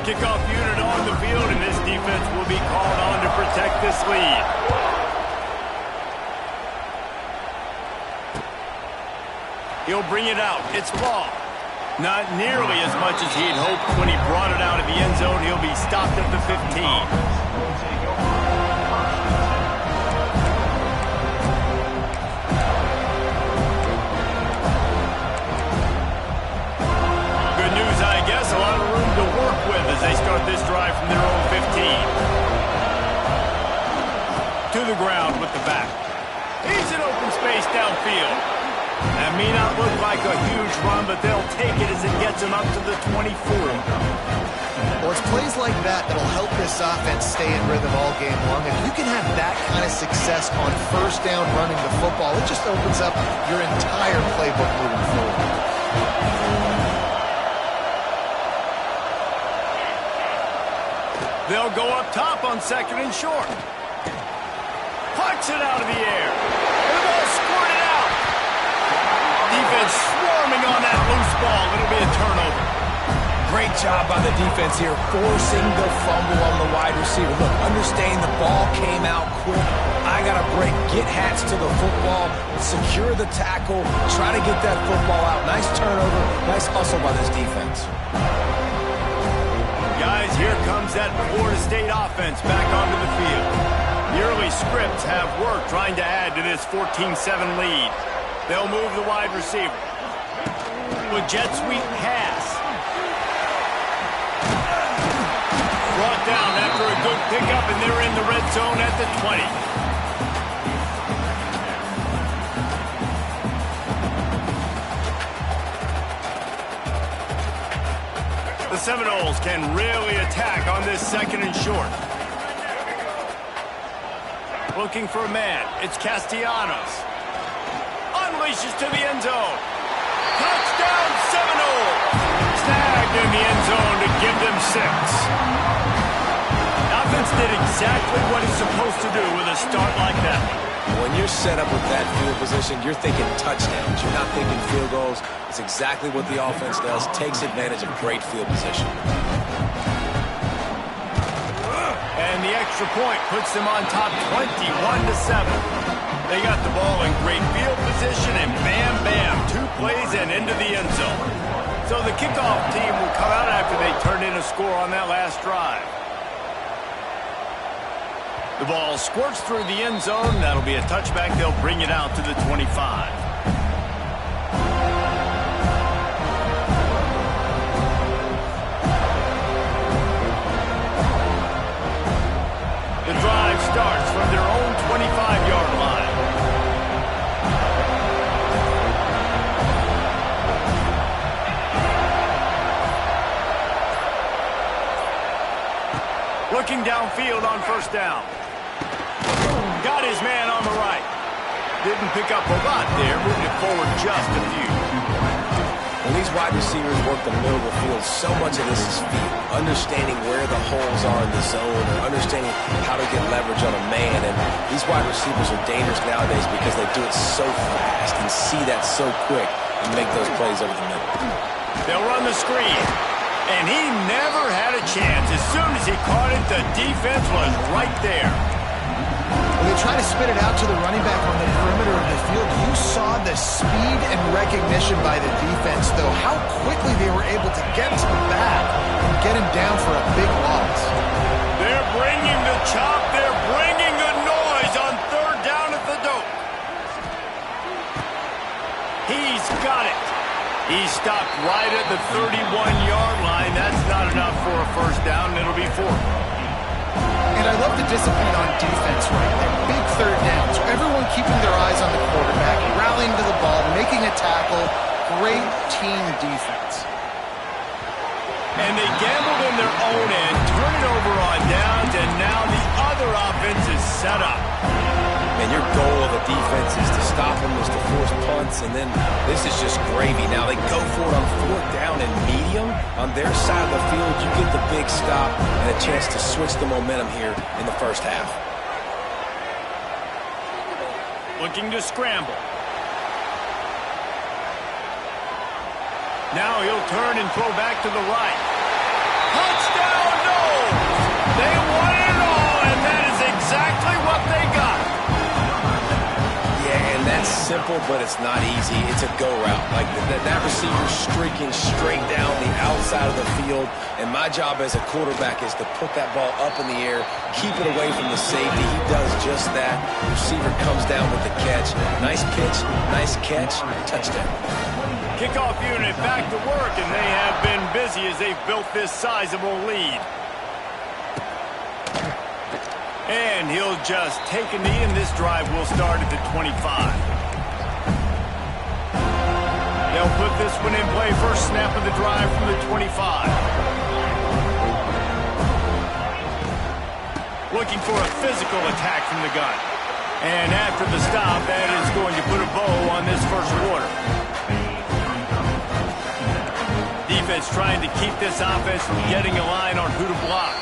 Kickoff unit on the field, and this defense will be called on to protect this lead. He'll bring it out. It's ball. Not nearly as much as he'd hoped when he brought it out of the end zone. He'll be stopped at the 15. A lot of room to work with as they start this drive from their own 15. To the ground with the back. He's in open space downfield. That may not look like a huge run, but they'll take it as it gets him up to the 24. Well, it's plays like that that'll help this offense stay in rhythm all game long. If you can have that kind of success on first down running the football, it just opens up your entire playbook moving forward. They'll go up top on 2nd and short. Punch it out of the air. And the ball squirted out. Defense swarming on that loose ball. It'll be a turnover. Great job by the defense here, forcing the fumble on the wide receiver. Look, understanding the ball came out quick. I got to break, get hats to the football, secure the tackle, try to get that football out. Nice turnover, nice hustle by this defense. Guys, here comes that Florida State offense back onto the field. The early scripts have worked trying to add to this 14-7 lead. They'll move the wide receiver. With jet sweep pass. Brought down after a good pickup, and they're in the red zone at the 20. The Seminoles can really attack on this 2nd and short. Looking for a man. It's Castellanos. Unleashes to the end zone. Touchdown Seminoles! Snagged in the end zone to give them 6. Offense did exactly what it's supposed to do with a start like that one. When you're set up with that field position, you're thinking touchdowns. You're not thinking field goals. It's exactly what the offense does. Takes advantage of great field position. And the extra point puts them on top 21-7. They got the ball in great field position, and bam, bam, 2 plays and into the end zone. So the kickoff team will come out after they turn in a score on that last drive. The ball squirts through the end zone. That'll be a touchback. They'll bring it out to the 25. The drive starts from their own 25-yard line. Looking downfield on first down. Got his man on the right. Didn't pick up a lot there. Moved it forward just a few. When these wide receivers work the middle of the field, so much of this is feel. Understanding where the holes are in the zone, or understanding how to get leverage on a man. And these wide receivers are dangerous nowadays because they do it so fast and see that so quick and make those plays over the middle. They'll run the screen. And he never had a chance. As soon as he caught it, the defense was right there. When they try to spit it out to the running back on the perimeter of the field, you saw the speed and recognition by the defense, though, how quickly they were able to get to the back and get him down for a big loss. They're bringing the chop. They're bringing the noise on 3rd down at the dope. He's got it. He stopped right at the 31-yard line. That's not enough for a first down. It'll be 4. And I love the discipline on defense right there. Big 3rd down. So everyone keeping their eyes on the quarterback, rallying to the ball, making a tackle. Great team defense. And they gambled in their own end, turn it over on downs, and now the other offense is set up. And your goal of a defense is to stop them, is to force punts, and then this is just gravy. Now they go for it on 4th down and medium. On their side of the field, you get the big stop and a chance to switch the momentum here in the first half. Looking to scramble. Now he'll turn and throw back to the right. Touchdown, simple, but it's not easy. It's a go route. Like that receiver streaking straight down the outside of the field, and my job as a quarterback is to put that ball up in the air, keep it away from the safety. He does just that. Receiver comes down with the catch. Nice pitch, nice catch, touchdown. Kickoff unit back to work, and they have been busy as they've built this sizable lead. And he'll just take a knee, and this drive will start at the 25. They'll put this one in play. First snap of the drive from the 25. Looking for a physical attack from the gun. And after the stop, that is going to put a bow on this first quarter. Defense trying to keep this offense from getting a line on who to block.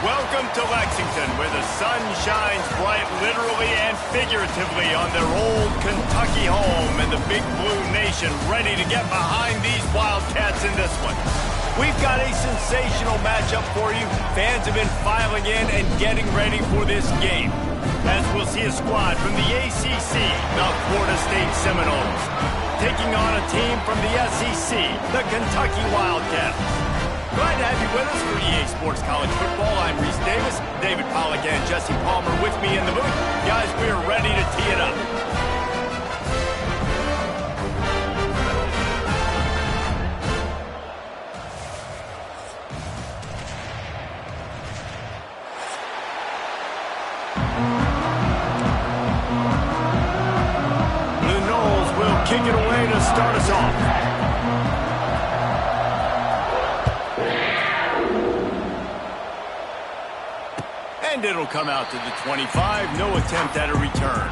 Welcome to Lexington, where the sun shines bright literally and figuratively on their old Kentucky home, and the Big Blue Nation ready to get behind these Wildcats in this one. We've got a sensational matchup for you. Fans have been filing in and getting ready for this game, as we'll see a squad from the ACC, the Florida State Seminoles, taking on a team from the SEC, the Kentucky Wildcats. Glad to have you with us for EA Sports College Football. I'm Reese Davis, David Pollack and Jesse Palmer with me in the booth. Guys, we are ready to tee it up. The Noles will kick it away to start us off. And it'll come out to the 25. No attempt at a return.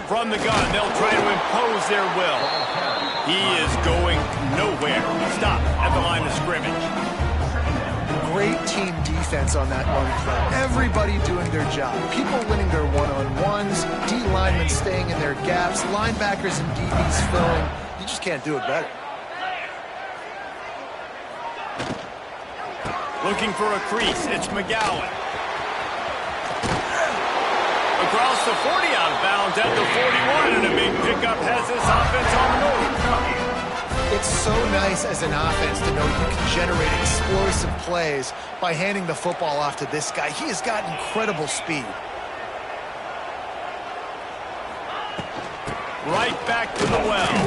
From the gun, they'll try to impose their will. He is going nowhere. Stop at the line of scrimmage. Great team defense on that one play. Everybody doing their job. People winning their one-on-ones, D linemen staying in their gaps, linebackers and DBs filling. You just can't do it better. Looking for a crease, it's McGowan. Across the 40, out of bounds at the 41, and a big pickup has this offense on the move. It's so nice as an offense to know you can generate explosive plays by handing the football off to this guy. He has got incredible speed. Right back to the well.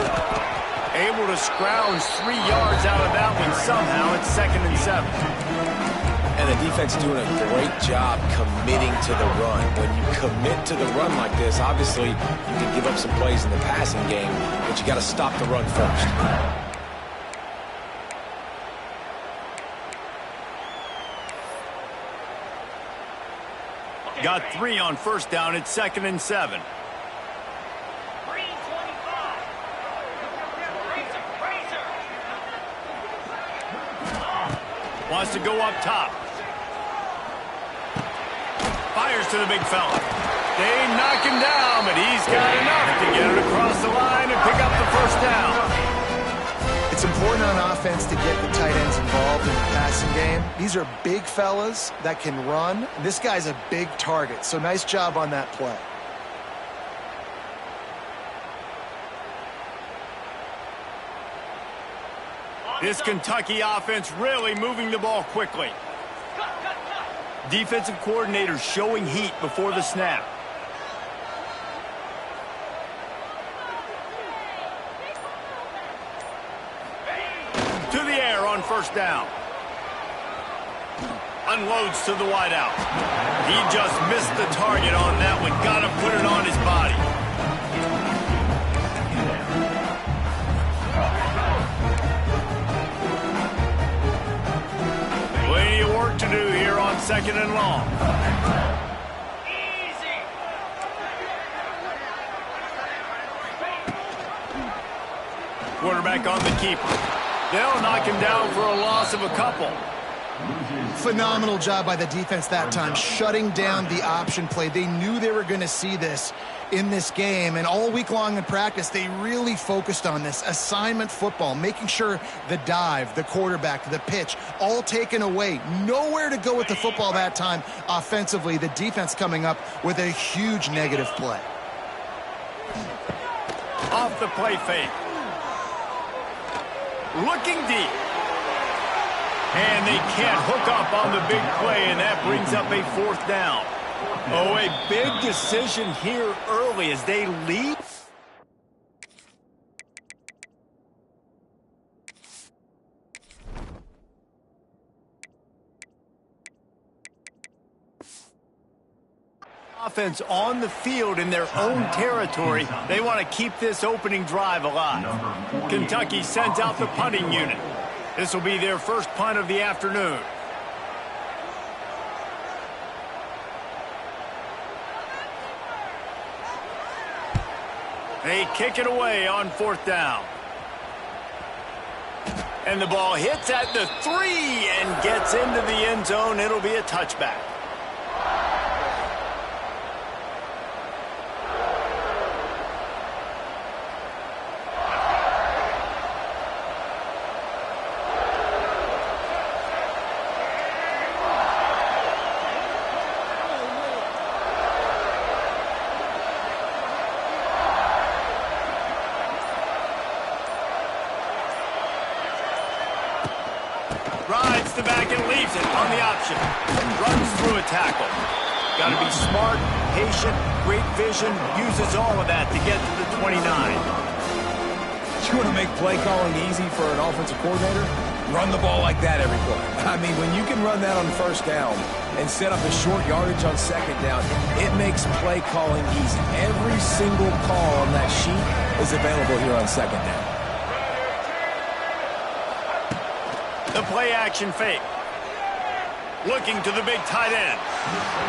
Able to scrounge 3 yards out of that one somehow. It's 2nd and 7. And the defense doing a great job committing to the run. When you commit to the run like this, obviously you can give up some plays in the passing game, but you got to stop the run first. Got 3 on first down. It's 2nd and 7. Wants to go up top. Fires to the big fella. They knock him down, but he's got enough to get it across the line and pick up the first down. It's important on offense to get the tight ends involved in the passing game. These are big fellas that can run. This guy's a big target, so nice job on that play. This Kentucky offense really moving the ball quickly. Defensive coordinator showing heat before the snap. To the air on first down. Unloads to the wideout. He just missed the target on that one. Got to put it on his body. Plenty of work to do here on 2nd and long. Quarterback on the keeper. They'll knock him down for a loss of a couple. Phenomenal job by the defense that time, shutting down the option play. They knew they were going to see this in this game, and all week long in practice, they really focused on this assignment football, making sure the dive, the quarterback, the pitch, all taken away. Nowhere to go with the football that time offensively. The defense coming up with a huge negative play. Off the play fake. Looking deep. And they can't hook up on the big play, and that brings up a 4th down. Oh, a big decision here early as they lead. offense on the field in their own territory. They want to keep this opening drive alive. Kentucky sends out the punting unit. This will be their first punt of the afternoon. They kick it away on 4th down. And the ball hits at the 3 and gets into the end zone. It'll be a touchback. Rides the back and leaves it on the option. Runs through a tackle. Got to be smart, patient, great vision. Uses all of that to get to the 29. You want to make play calling easy for an offensive coordinator? Run the ball like that every play. I mean, when you can run that on 1st down and set up a short yardage on 2nd down, it makes play calling easy. Every single call on that sheet is available here on 2nd down. The play-action fake. Looking to the big tight end.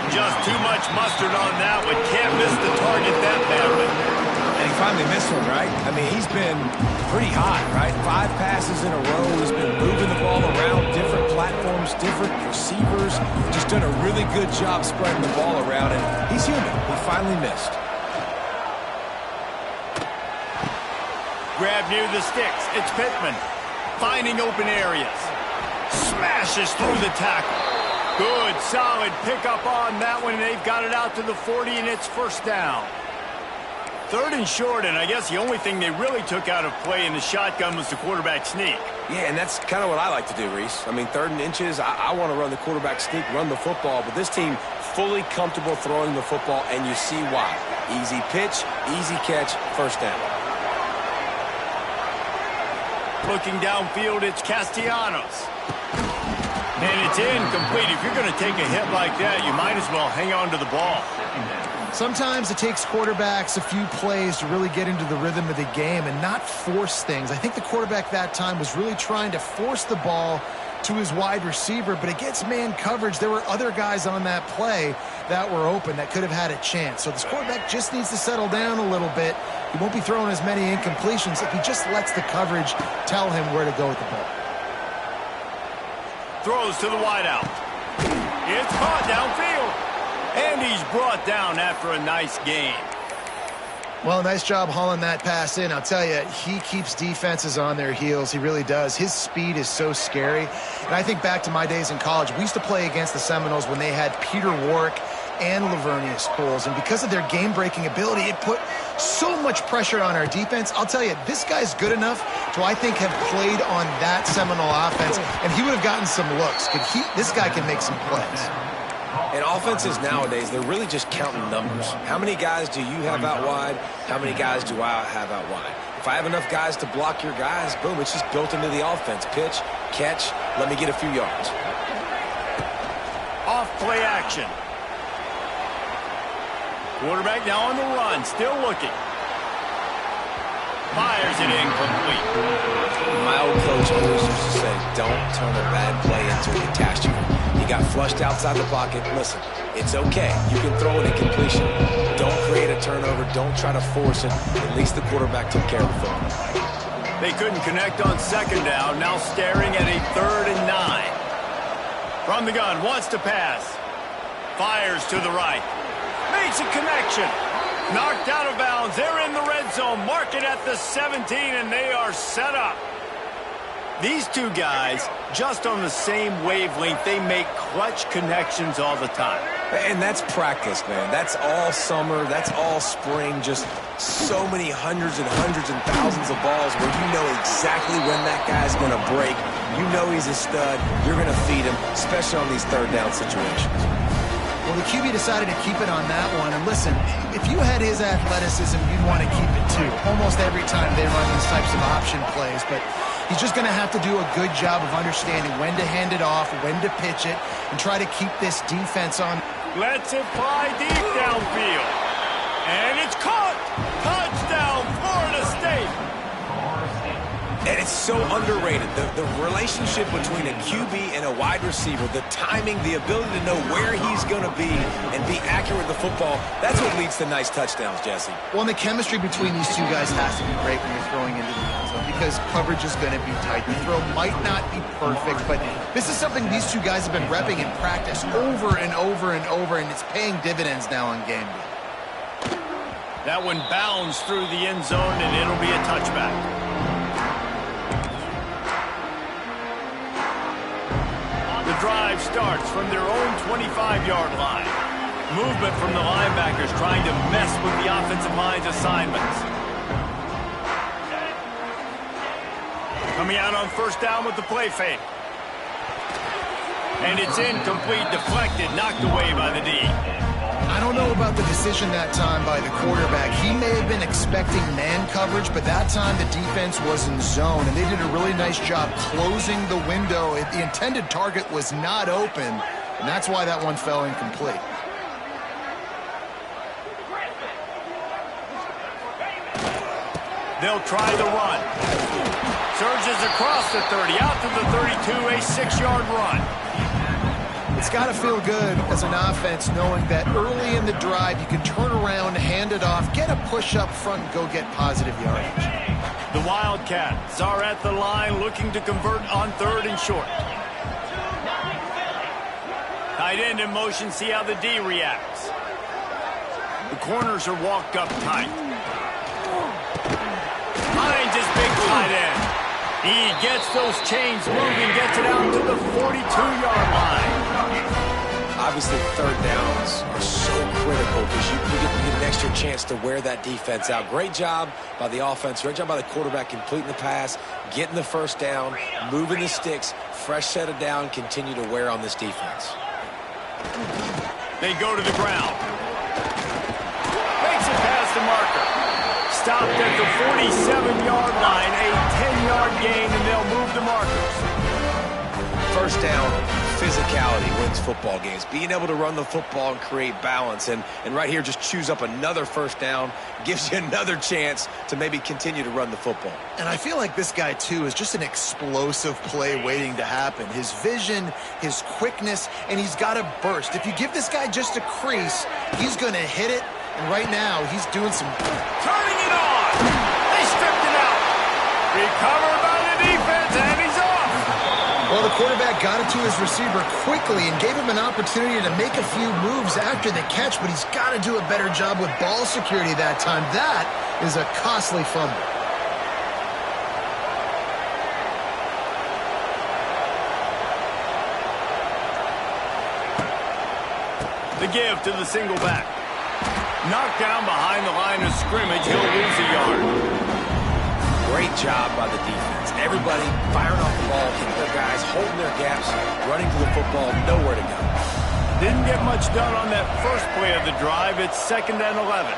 Just too much mustard on that one. Can't miss the target that badly. And he finally missed one, right? I mean, he's been pretty hot, right? 5 passes in a row. He's been moving the ball around different platforms, different receivers. Just done a really good job spreading the ball around, and he's human. He finally missed. Grab near the sticks. It's Pittman. Finding open areas. Smashes through the tackle. Good, solid pickup on that one. They've got it out to the 40, and it's 1st down. 3rd and short, and I guess the only thing they really took out of play in the shotgun was the quarterback sneak. Yeah, and that's kind of what I like to do, Reese. I mean, 3rd and inches, I want to run the quarterback sneak, run the football, but this team fully comfortable throwing the football, and you see why. Easy pitch, easy catch, 1st down. Looking downfield, it's Castellanos. And it's incomplete. If you're going to take a hit like that, you might as well hang on to the ball. Sometimes it takes quarterbacks a few plays to really get into the rhythm of the game and not force things. I think the quarterback that time was really trying to force the ball to his wide receiver, but against man coverage, there were other guys on that play that were open that could have had a chance. So this quarterback just needs to settle down a little bit. He won't be throwing as many incompletions if he just lets the coverage tell him where to go with the ball. Throws to the wideout. It's caught downfield. And he's brought down after a nice gain. Well, nice job hauling that pass in. I'll tell you, he keeps defenses on their heels. He really does. His speed is so scary. And I think back to my days in college. We used to play against the Seminoles when they had Peter Warrick and Lavernius Coles. And because of their game-breaking ability, it put so much pressure on our defense. I'll tell you, this guy's good enough to, I think, have played on that Seminole offense, and he would have gotten some looks. This guy can make some plays. And offenses nowadays, they're really just counting numbers. How many guys do you have out wide? How many guys do I have out wide? If I have enough guys to block your guys, boom, it's just built into the offense. Pitch, catch, let me get a few yards. Off play action. Quarterback now on the run, still looking. Fires it incomplete. My old coach always used to say, don't turn a bad play into a catastrophe. He got flushed outside the pocket. Listen, it's okay. You can throw an incompletion. Don't create a turnover. Don't try to force it. At least the quarterback took care of the football. They couldn't connect on 2nd down. Now staring at a 3rd and 9. From the gun, wants to pass. Fires to the right. Makes a connection. Knocked out of bounds. They're in the red zone. Mark it at the 17, and they are set up. These two guys, just on the same wavelength, they make clutch connections all the time. And that's practice, man. That's all summer. That's all spring. Just so many hundreds and thousands of balls where you know exactly when that guy's going to break. You know he's a stud. You're going to feed him, especially on these 3rd down situations. Well, the QB decided to keep it on that one. And listen, if you had his athleticism, you'd want to keep it too. Almost every time they run these types of option plays. But he's just going to have to do a good job of understanding when to hand it off, when to pitch it, and try to keep this defense on. Lets it fly deep downfield. And it's caught. Touchdown, Florida State. And it's so underrated. The relationship between a QB and a wide receiver, the timing, the ability to know where he's going to be and be accurate with the football, that's what leads to nice touchdowns, Jesse. Well, and the chemistry between these two guys has to be great when you're throwing into the end zone because coverage is going to be tight. The throw might not be perfect, but this is something these two guys have been repping in practice over and over and over, and it's paying dividends now on game day. That one bounds through the end zone, and it'll be a touchback. The drive starts from their own 25-yard line. Movement from the linebackers trying to mess with the offensive line's assignments. Coming out on first down with the play fake. And it's incomplete, deflected, knocked away by the D. I don't know about the decision that time by the quarterback. He may have been expecting man coverage, but that time the defense was in zone, and they did a really nice job closing the window. The intended target was not open, and that's why that one fell incomplete. They'll try the run. Surges across the 30, out to the 32, a 6-yard run. It's got to feel good as an offense knowing that early in the drive you can turn around, hand it off, get a push up front, and go get positive yardage. The Wildcats are at the line looking to convert on third and short. Tight end in motion, see how the D reacts. The corners are walked up tight. Finds his big tight end. He gets those chains moving, gets it out to the 42-yard line. Obviously, third downs are so critical because you get an extra chance to wear that defense out. Great job by the offense. Great job by the quarterback completing the pass, getting the first down, moving the sticks, fresh set of down, continue to wear on this defense. They go to the ground. Makes it past the marker. Stopped at the 47-yard line, a 10-yard gain, and they'll move the markers. First down, physicality wins football games. Being able to run the football and create balance. And right here, just choose up another first down, gives you another chance to maybe continue to run the football. And I feel like this guy, too, is just an explosive play waiting to happen. His vision, his quickness, and he's got a burst. If you give this guy just a crease, he's going to hit it. And right now, he's doing some... Turning it on! They stripped it out! Recovered by the defense, and he's off! Well, the quarterback got it to his receiver quickly and gave him an opportunity to make a few moves after the catch, but he's got to do a better job with ball security that time. That is a costly fumble. The give to the single back. Knocked down behind the line of scrimmage. He'll lose a yard. Great job by the defense. Everybody firing off the ball, hitting their guys, holding their gaps, running to the football, nowhere to go. Didn't get much done on that first play of the drive. It's 2nd and 11.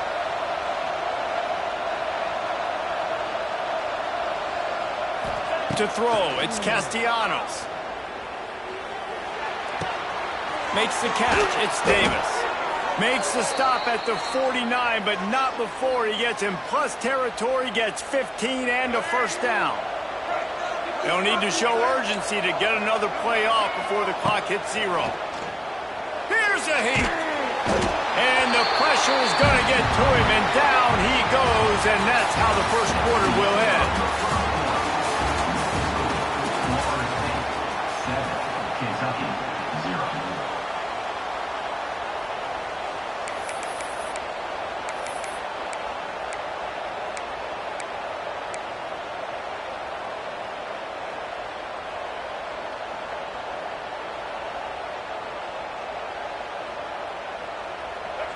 To throw, it's Castellanos. Makes the catch. It's Davis. Makes the stop at the 49, but not before he gets in plus territory, gets 15 and a first down. They'll need to show urgency to get another play off before the clock hits 0. Here's a heat. And the pressure is going to get to him, and down he goes, and that's how the first quarter will end.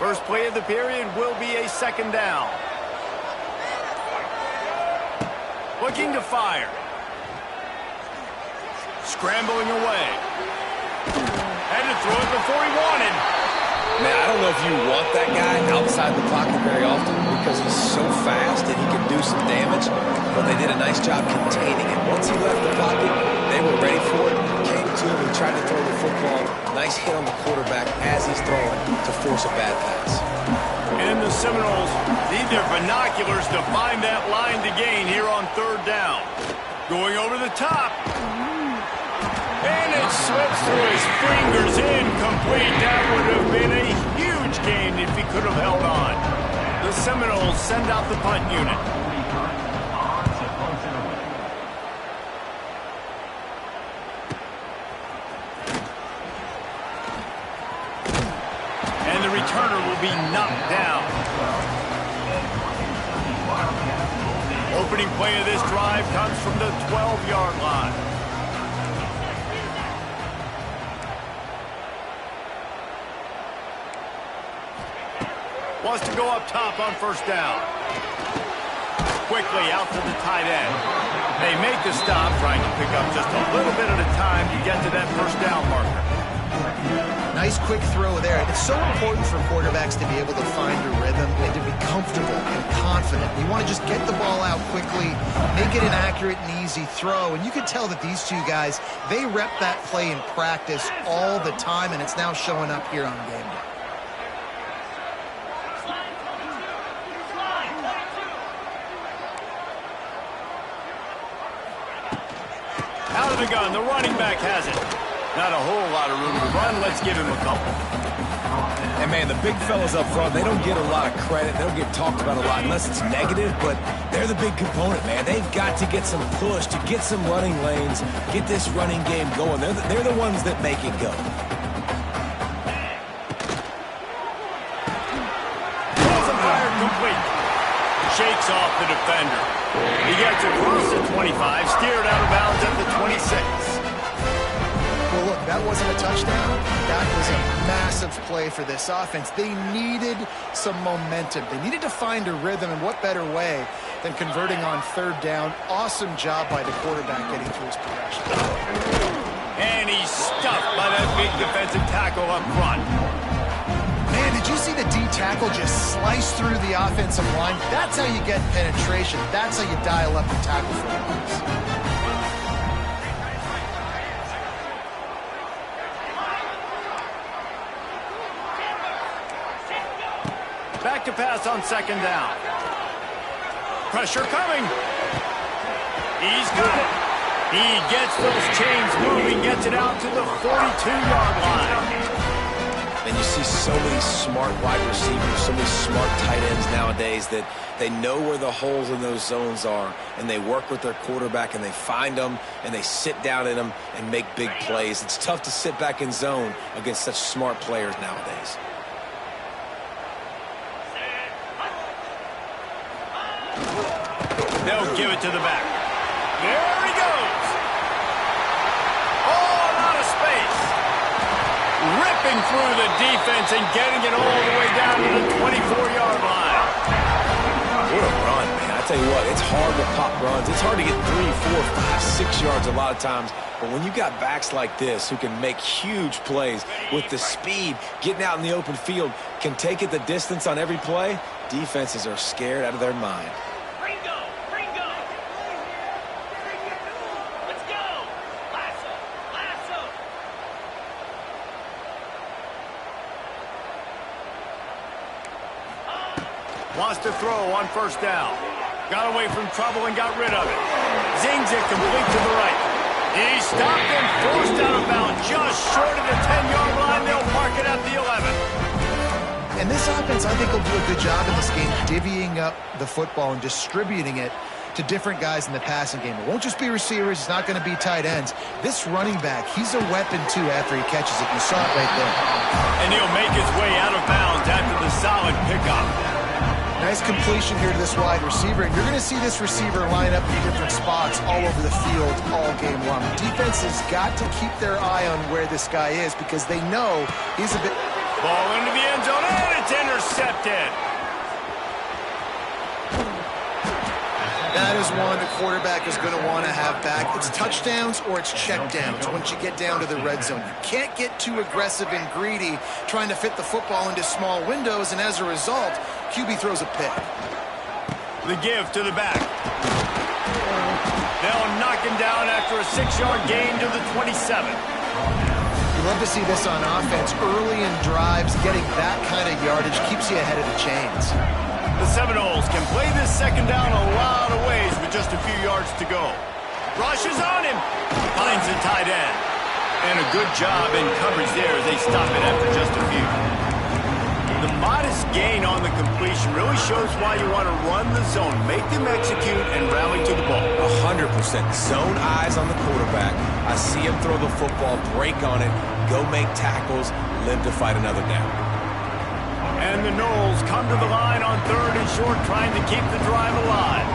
First play of the period will be a 2nd down. Looking to fire. Scrambling away. Had to throw it before he wanted. Man, I don't know if you want that guy outside the pocket very often because he's so fast and he can do some damage, but they did a nice job containing it. Once he left the pocket, they were ready for it, came to him and tried to throw the football. Nice hit on the quarterback as he's throwing to force a bad pass. And the Seminoles need their binoculars to find that line to gain here on third down. Going over the top. And it slips through his fingers, incomplete. That would have been a huge gain if he could have held on. The Seminoles send out the punt unit. And the returner will be knocked down. Opening play of this drive comes from the 12-yard line. Wants to go up top on first down. Quickly out to the tight end. They make the stop, trying to pick up just a little bit at a time to get to that first down marker. Nice quick throw there. It's so important for quarterbacks to be able to find a rhythm and to be comfortable and confident. You want to just get the ball out quickly, make it an accurate and easy throw. And you can tell that these two guys, they rep that play in practice all the time, and it's now showing up here on game day. Out of the gun, the running back has it. Not a whole lot of room to run. Let's give him a couple. And, man, the big fellas up front, they don't get a lot of credit. They don't get talked about a lot unless it's negative, but they're the big component, man. They've got to get some push, to get some running lanes, get this running game going. They're the ones that make it go. Throws him fired complete. Shakes off the defender. He gets across the 25, steered out of bounds at the 26. Well, look, that wasn't a touchdown. That was a massive play for this offense. They needed some momentum. They needed to find a rhythm, and what better way than converting on third down. Awesome job by the quarterback getting through his progression. And he's stuffed by that big defensive tackle up front. Man, did you see the D tackle just slice through the offensive line? That's how you get penetration. That's how you dial up the tackle for the Back to pass on second down. Pressure coming. He's got it. He gets those chains moving, gets it out to the 42-yard line. And you see so many smart wide receivers, so many smart tight ends nowadays that they know where the holes in those zones are, and they work with their quarterback, and they find them, and they sit down in them and make big plays. It's tough to sit back in zone against such smart players nowadays. They'll give it to the back. There he goes. All out of space. Ripping through the defense and getting it all the way down to the 24-yard line. What a run, man. I tell you what, it's hard to pop runs. It's hard to get 3, 4, 5, 6 yards a lot of times. But when you got backs like this who can make huge plays with the speed, getting out in the open field, can take it the distance on every play, defenses are scared out of their mind. Wants to throw on first down. Got away from trouble and got rid of it. Zings it complete to the right. He stopped and forced out of bounds just short of the 10-yard line. They'll mark it at the 11. And this offense, I think, will do a good job in this game divvying up the football and distributing it to different guys in the passing game. It won't just be receivers. It's not going to be tight ends. This running back, he's a weapon, too, after he catches it. You saw it right there. And he'll make his way out of bounds after the solid pickup. Nice completion here to this wide receiver. And you're going to see this receiver line up in different spots all over the field all game long. The defense has got to keep their eye on where this guy is because they know he's a bit... Ball into the end zone, and it's intercepted. That is one the quarterback is going to want to have back. It's touchdowns or it's checkdowns once you get down to the red zone. You can't get too aggressive and greedy trying to fit the football into small windows, and as a result, QB throws a pick. The give to the back. They'll knock him down after a 6-yard gain to the 27. You love to see this on offense. Early in drives, getting that kind of yardage keeps you ahead of the chains. The Seminoles can play this second down a lot of ways with just a few yards to go. Rushes on him. Finds the tight end. And a good job in coverage there as they stop it after just a few. The modest gain on the completion really shows why you want to run the zone, make them execute, and rally to the ball. 100%. Zone eyes on the quarterback. I see him throw the football, break on it, go make tackles, live to fight another down. And the Noles come to the line on 3rd and short, trying to keep the drive alive.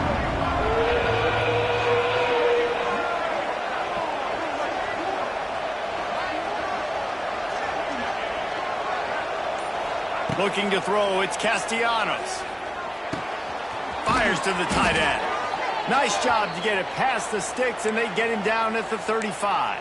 Looking to throw, it's Castellanos. Fires to the tight end. Nice job to get it past the sticks, and they get him down at the 35.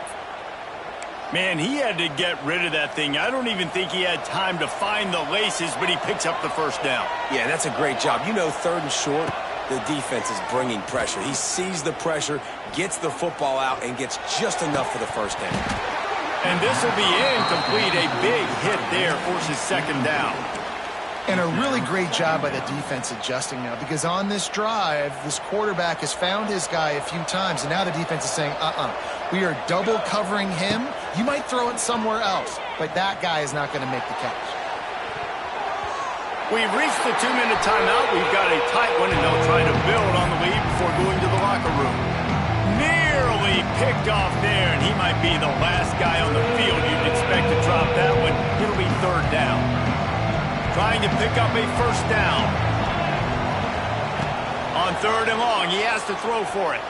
Man, he had to get rid of that thing. I don't even think he had time to find the laces, but he picks up the first down. Yeah, that's a great job. You know, 3rd and short, the defense is bringing pressure. He sees the pressure, gets the football out, and gets just enough for the first down. And this will be incomplete. A big hit there forces 2nd down. And a really great job by the defense adjusting now, because on this drive, this quarterback has found his guy a few times, and now the defense is saying, we are double covering him. You might throw it somewhere else, but that guy is not going to make the catch. We've reached the 2-minute timeout. We've got a tight one, and they'll try to build on the lead before going to the locker room. Nearly picked off there, and he might be the last guy on the field you'd expect to drop that one. It'll be 3rd down. Trying to pick up a first down. On 3rd and long, he has to throw for it.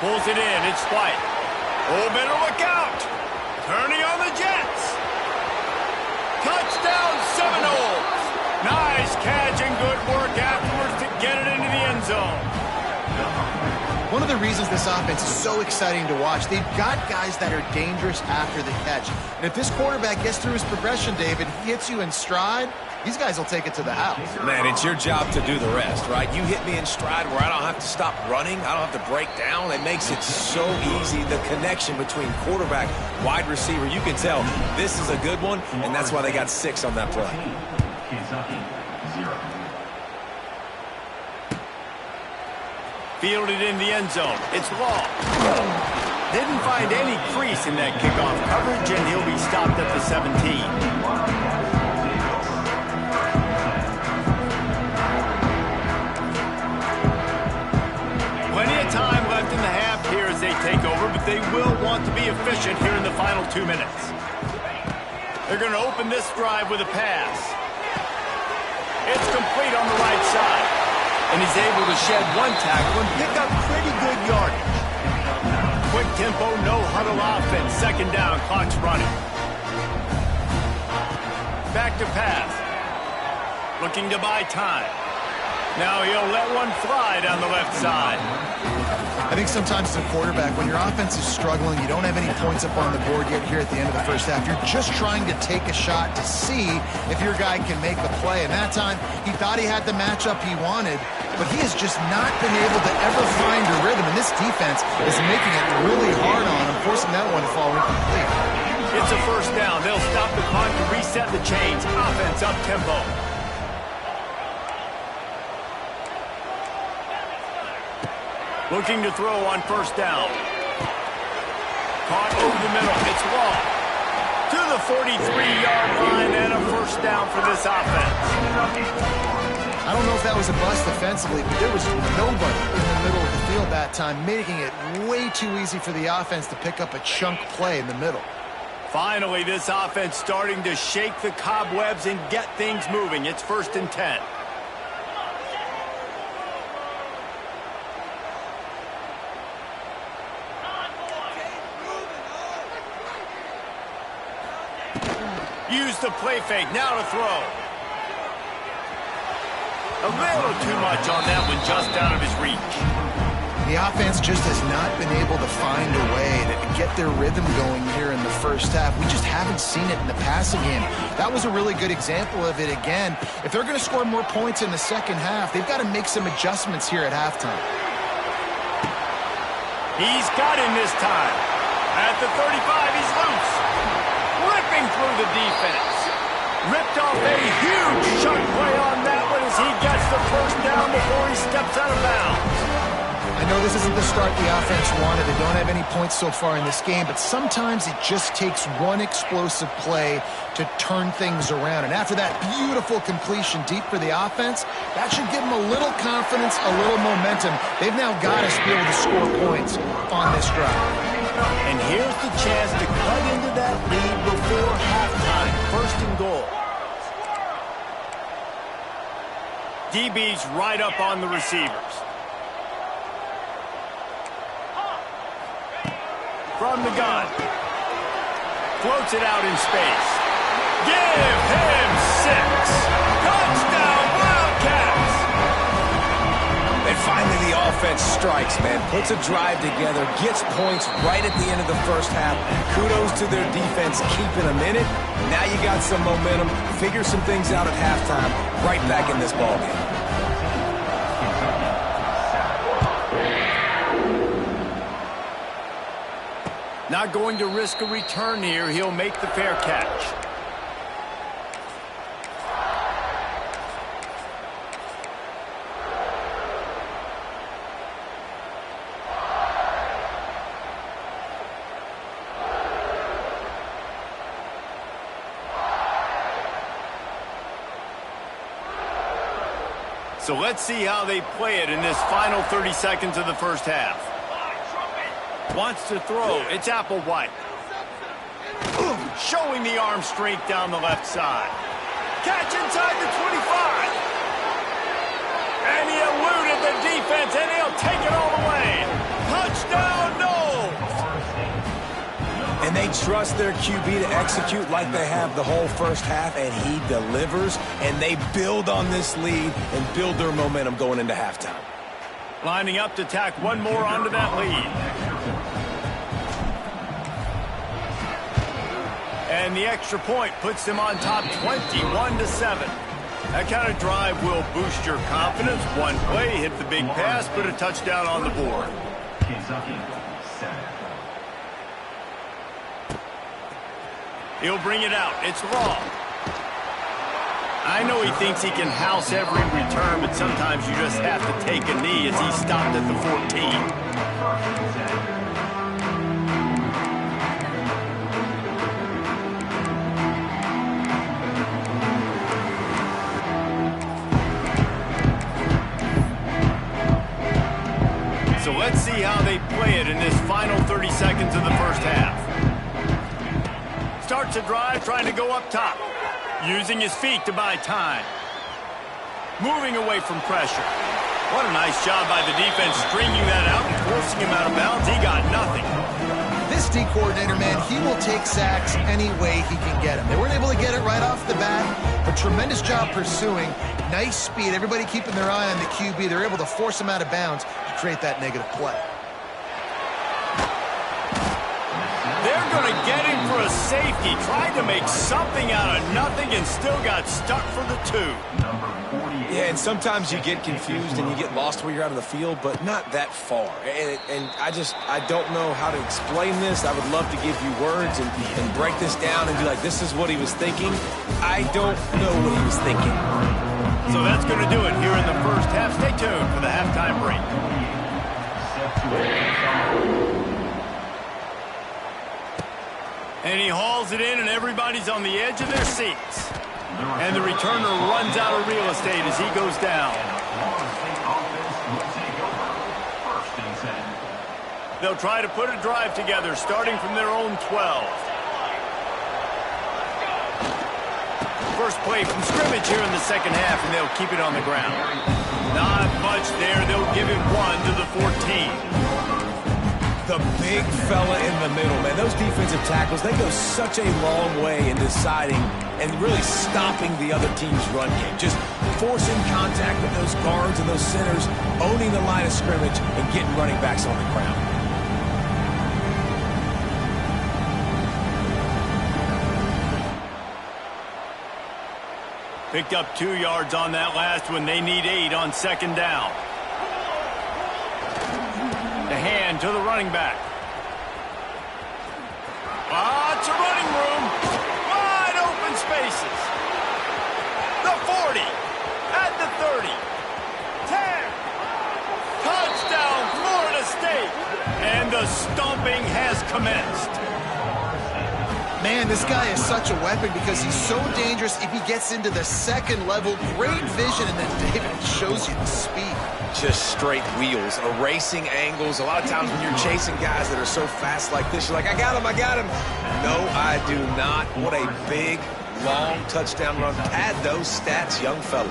Pulls it in, it's White. Oh, better look out. Turning on the Jets. Touchdown Seminoles. Nice catch and good work afterwards to get it into the end zone. One of the reasons this offense is so exciting to watch, they've got guys that are dangerous after the catch. And if this quarterback gets through his progression, David, he hits you in stride, these guys will take it to the house. Man, it's your job to do the rest, right? You hit me in stride where I don't have to stop running. I don't have to break down. It makes it so easy. The connection between quarterback, wide receiver, you can tell this is a good one, and that's why they got 6 on that play. Kentucky, 0. Fielded in the end zone. It's long. Didn't find any crease in that kickoff coverage, and he'll be stopped at the 17. Plenty of time left in the half here as they take over, but they will want to be efficient here in the final 2 minutes. They're going to open this drive with a pass. It's complete on the right side. And he's able to shed one tackle and pick up pretty good yardage. Quick tempo, no huddle offense. 2nd down, clock's running. Back to pass. Looking to buy time. Now he'll let one fly down the left side. I think sometimes as a quarterback, when your offense is struggling, you don't have any points up on the board yet here at the end of the first half. You're just trying to take a shot to see if your guy can make the play. And that time, he thought he had the matchup he wanted, but he has just not been able to ever find a rhythm. And this defense is making it really hard on him, forcing that one to fall incomplete. It's a first down. They'll stop the clock to reset the chains. Offense up tempo. Looking to throw on first down. Caught over the middle. It's long. To the 43-yard line and a first down for this offense. I don't know if that was a bust defensively, but there was nobody in the middle of the field that time, making it way too easy for the offense to pick up a chunk play in the middle. Finally, this offense starting to shake the cobwebs and get things moving. It's 1st and 10. Use the play fake, now to throw. A little too much on that one, just out of his reach. The offense just has not been able to find a way to get their rhythm going here in the first half. We just haven't seen it in the passing game. That was a really good example of it again. If they're going to score more points in the second half, they've got to make some adjustments here at halftime. He's got him this time. At the 35, he's loose. through the defense. Ripped off a huge chunk play on that one as he gets the first down before he steps out of bounds. I know this isn't the start the offense wanted. They don't have any points so far in this game, but sometimes it just takes one explosive play to turn things around. And after that beautiful completion deep for the offense, that should give them a little confidence, a little momentum. They've now got to be able to score points on this drive. And here's the chance to cut into that lead before halftime. First and goal. DB's right up on the receivers. From the gun. Floats it out in space. Give him 6. Touchdown, Wildcats! And finally the offense strikes, man. Puts a drive together, gets points right at the end of the first half. Kudos to their defense keeping them in it. Now you got some momentum. Figure some things out at halftime. Right back in this ballgame. Not going to risk a return here. He'll make the fair catch. So let's see how they play it in this final 30 seconds of the first half. Wants to throw. It's Applewhite. Showing the arm strength down the left side. Catch inside the 25. And he eluded the defense, and he'll take it all the way. Touchdown, Knowles! And they trust their QB to execute like they have the whole first half, and he delivers, and they build on this lead and build their momentum going into halftime. Lining up to tack one more onto that lead. And the extra point puts them on top 21-7. That kind of drive will boost your confidence. One play, hit the big pass, put a touchdown on the board. Kentucky, 7. He'll bring it out. It's Raw. I know he thinks he can house every return, but sometimes you just have to take a knee as he stopped at the 14. So let's see how they play it in this final 30 seconds of the first half. Starts a drive trying to go up top. Using his feet to buy time. Moving away from pressure. What a nice job by the defense stringing that out and forcing him out of bounds. He got nothing. This D coordinator, man, he will take sacks any way he can get them. They weren't able to get it right off the bat, but tremendous job pursuing. Nice speed. Everybody keeping their eye on the QB. They're able to force him out of bounds to create that negative play. They're going to get him for a safety. Tried to make something out of nothing and still got stuck for the 2. Yeah, and sometimes you get confused and you get lost where you're out of the field, but not that far. And I don't know how to explain this. I would love to give you words and break this down and be like, this is what he was thinking. I don't know what he was thinking. So that's going to do it here in the first half. Stay tuned for the halftime break. And he hauls it in, and everybody's on the edge of their seats. And the returner runs out of real estate as he goes down. They'll try to put a drive together, starting from their own 12. First play from scrimmage here in the second half, and they'll keep it on the ground. Not much there. They'll give it 1 to the 14. The big fella in the middle, man. Those defensive tackles, they go such a long way in deciding and really stopping the other team's run game. Just forcing contact with those guards and those centers, owning the line of scrimmage, and getting running backs on the ground. Picked up 2 yards on that last one. They need 8 on second down. The hand to the running back. Lots of running room. The 40. At the 30. 10. Touchdown, Florida State. And the stomping has commenced. Man, this guy is such a weapon because he's so dangerous if he gets into the second level. Great vision, and then David shows you the speed. Just straight wheels, erasing angles. A lot of times when you're chasing guys that are so fast like this, you're like, I got him, I got him. No, I do not. What a big, long touchdown run. Pad those stats, young fella.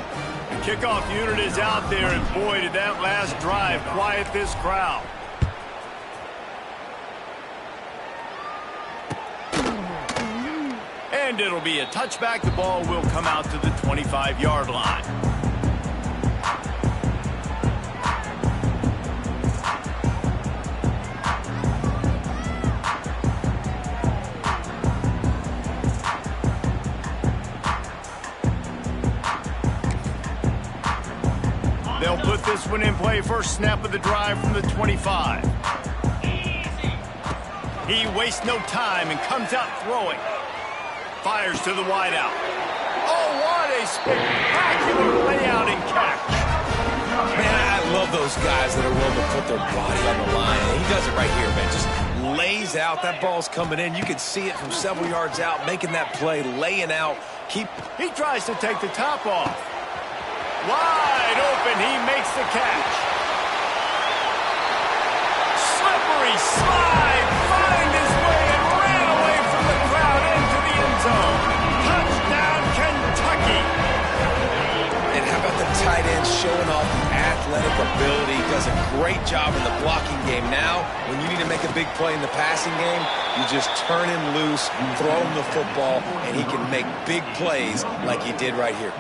The kickoff unit is out there, and boy, did that last drive quiet this crowd. And it'll be a touchback. The ball will come out to the 25-yard line. They'll put this one in play. First snap of the drive from the 25. He wastes no time and comes out throwing. Fires to the wideout. Oh, what a spectacular layout and catch. Man, I love those guys that are willing to put their body on the line. And he does it right here, man. Just lays out. That ball's coming in. You can see it from several yards out, making that play, laying out. He tries to take the top off. Wide open, he makes the catch. Slippery slide, find his way and ran away from the crowd into the end zone. Touchdown, Kentucky. And how about the tight end showing off the athletic ability? Does a great job in the blocking game. Now, when you need to make a big play in the passing game, you just turn him loose, throw him the football, and he can make big plays like he did right here.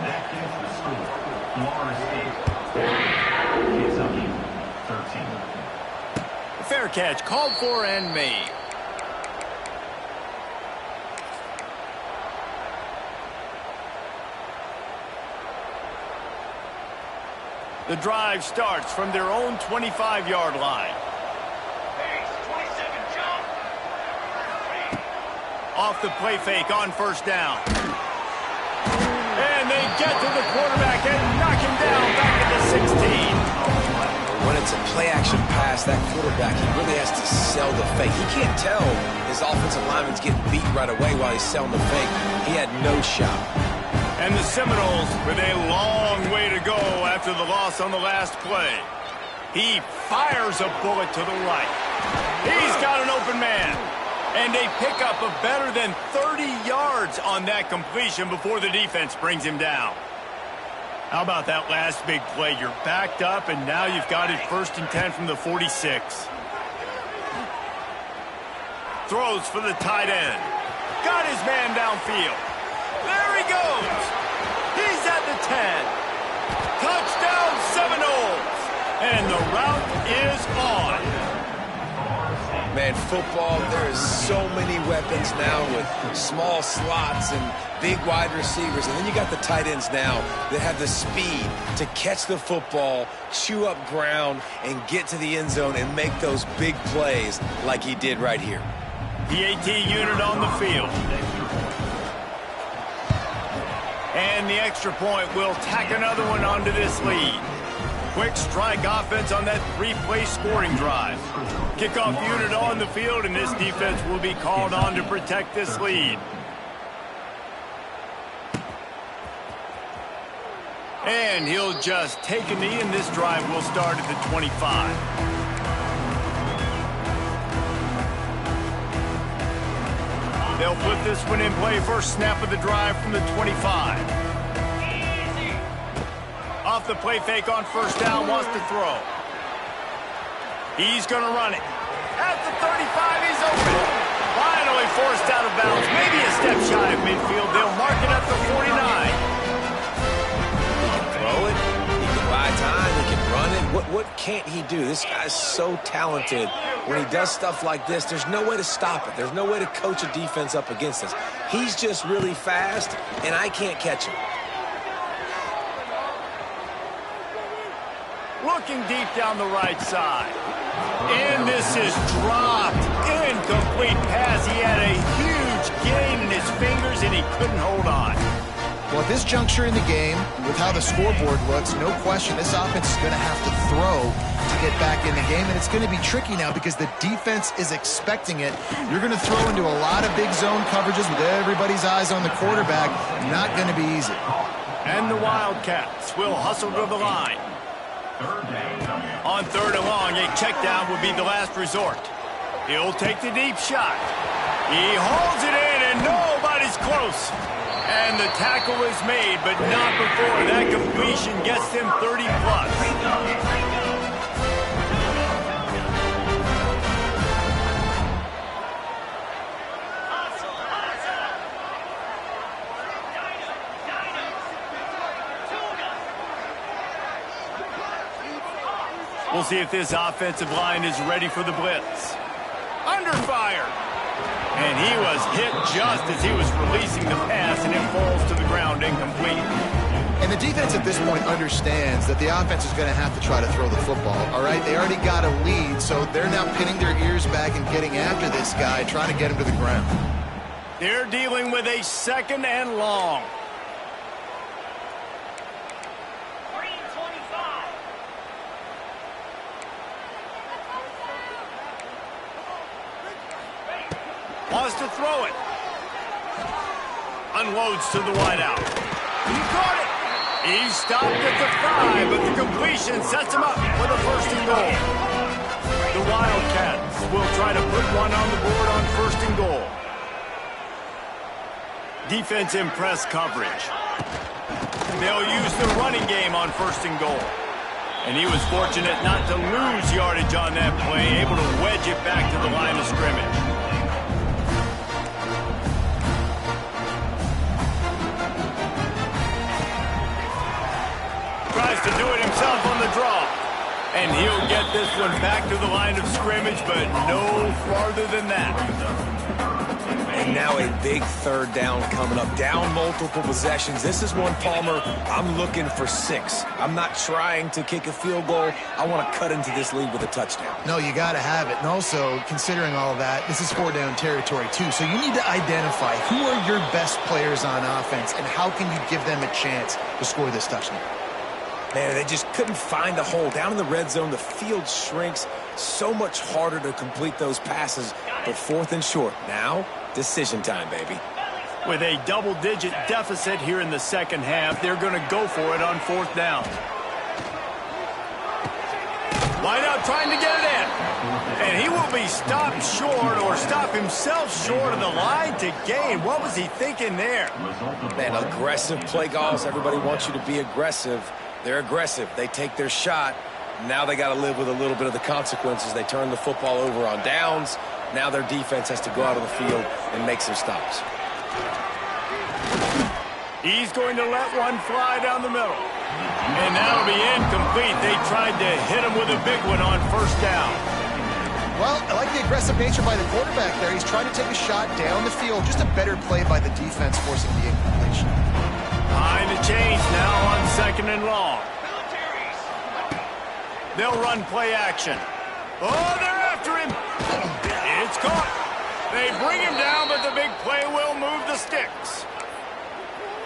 Fair catch, called for and made. The drive starts from their own 25-yard line. Off the play fake on first down. And they get to the quarterback and knock him down back at the 16. When it's a play-action pass, that quarterback, he really has to sell the fake. He can't tell his offensive lineman's getting beat right away while he's selling the fake. He had no shot. And the Seminoles with a long way to go after the loss on the last play. He fires a bullet to the right. He's got an open man. And they pick up a better than 30 yards on that completion before the defense brings him down. How about that last big play? You're backed up, and now you've got it 1st and 10 from the 46. Throws for the tight end. Got his man downfield. There he goes. He's at the 10. Touchdown, Seminoles. And the route is on. Man, football, there is so many weapons now with small slots and big wide receivers. And then you got the tight ends now that have the speed to catch the football, chew up ground, and get to the end zone and make those big plays like he did right here. The AT unit on the field. And the extra point will tack another one onto this lead. Quick strike offense on that 3-play scoring drive. Kickoff unit on the field, and this defense will be called on to protect this lead. And he'll just take a knee, and this drive will start at the 25. They'll put this one in play. First snap of the drive from the 25. Off the play fake on first down, wants to throw. He's going to run it. At the 35, he's open. Finally forced out of bounds. Maybe a step shy of midfield. They'll mark it at the 49. He can throw it. He can buy time. He can run it. What can't he do? This guy's so talented. When he does stuff like this, there's no way to stop it. There's no way to coach a defense up against this. He's just really fast, and I can't catch him. Looking deep down the right side. And this is dropped. Incomplete pass. He had a huge gain in his fingers, and he couldn't hold on. Well, at this juncture in the game, with how the scoreboard looks, no question this offense is going to have to throw to get back in the game, and it's going to be tricky now because the defense is expecting it. You're going to throw into a lot of big zone coverages with everybody's eyes on the quarterback. Not going to be easy. And the Wildcats will hustle to the line. On 3rd and long, a check down would be the last resort. He'll take the deep shot. He hauls it in, and nobody's close. And the tackle is made, but not before that completion gets them 30-plus. We'll see if this offensive line is ready for the blitz. Under fire. And he was hit just as he was releasing the pass, and it falls to the ground incomplete. And the defense at this point understands that the offense is going to have to try to throw the football, all right? They already got a lead, so they're now pinning their ears back and getting after this guy, trying to get him to the ground. They're dealing with a 2nd and long. Wants to throw it. Unloads to the wideout. He caught it. He's stopped at the 5, but the completion sets him up for the 1st and goal. The Wildcats will try to put one on the board on 1st and goal. Defense in press coverage. They'll use the running game on 1st and goal. And he was fortunate not to lose yardage on that play, able to wedge it back to the line of scrimmage. Tries to do it himself on the draw. And he'll get this one back to the line of scrimmage, but no farther than that. And now a big 3rd down coming up. Down multiple possessions. This is one, Palmer, I'm looking for 6. I'm not trying to kick a field goal. I want to cut into this lead with a touchdown. No, you got to have it. And also, considering all of that, this is 4-down territory, too. So you need to identify who are your best players on offense and how can you give them a chance to score this touchdown. Man, they just couldn't find a hole. Down in the red zone, the field shrinks. So much harder to complete those passes. But 4th and short. Now, decision time, baby. With a double-digit deficit here in the 2nd half, they're going to go for it on 4th down. Wideout trying to get it in. And he will be stopped short or stop himself short of the line to gain. What was he thinking there? Man, aggressive play calls. Everybody wants you to be aggressive. They're aggressive. They take their shot. Now they got to live with a little bit of the consequences. They turn the football over on downs. Now their defense has to go out of the field and make some stops. He's going to let one fly down the middle. And that'll be incomplete. They tried to hit him with a big one on 1st down. Well, I like the aggressive nature by the quarterback there. He's trying to take a shot down the field. Just a better play by the defense forcing the incompletion. Behind the chains now on 2nd and long. They'll run play action. Oh, they're after him. It's caught. They bring him down, but the big play will move the sticks.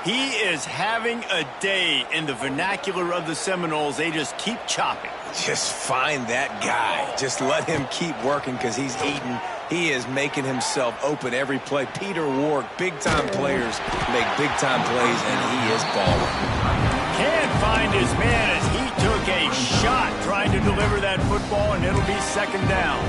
He is having a day in the vernacular of the Seminoles. They just keep chopping. Just find that guy. Just let him keep working because he's eating. He is making himself open every play. Peter Ward, big-time players make big-time plays, and he is balling. Can't find his man as he took a shot trying to deliver that football, and it'll be 2nd down.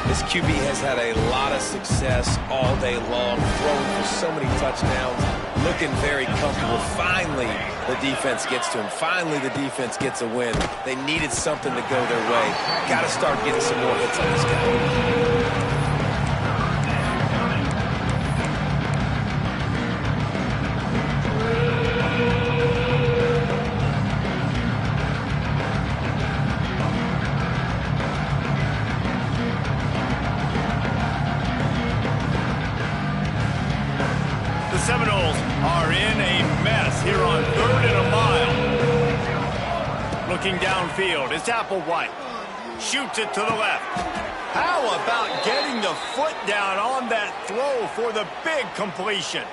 This QB has had a lot of success all day long, throwing for so many touchdowns, looking very comfortable. Finally, the defense gets to him. Finally, the defense gets a win. They needed something to go their way. Got to start getting some more hits on this guy. Seminoles are in a mess here on 3rd and a mile. Looking downfield, it's Applewhite. Shoots it to the left. How about getting the foot down on that throw for the big completion?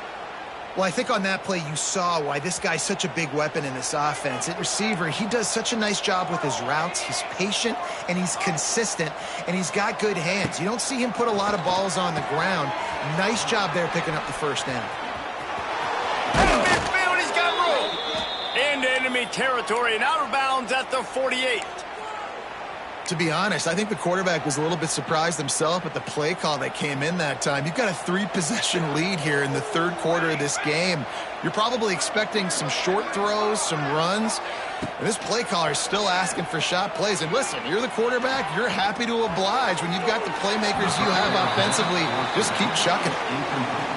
Well, I think on that play you saw why this guy's such a big weapon in this offense. At receiver, he does such a nice job with his routes. He's patient, and he's consistent, and he's got good hands. You don't see him put a lot of balls on the ground. Nice job there picking up the first down. Midfield, he's got room. Into enemy territory and out of bounds at the 48. To be honest, I think the quarterback was a little bit surprised himself at the play call that came in that time. You've got a 3-possession lead here in the third quarter of this game. You're probably expecting some short throws, some runs. And this play caller is still asking for shot plays. And listen, you're the quarterback. You're happy to oblige when you've got the playmakers you have offensively. Just keep chucking it.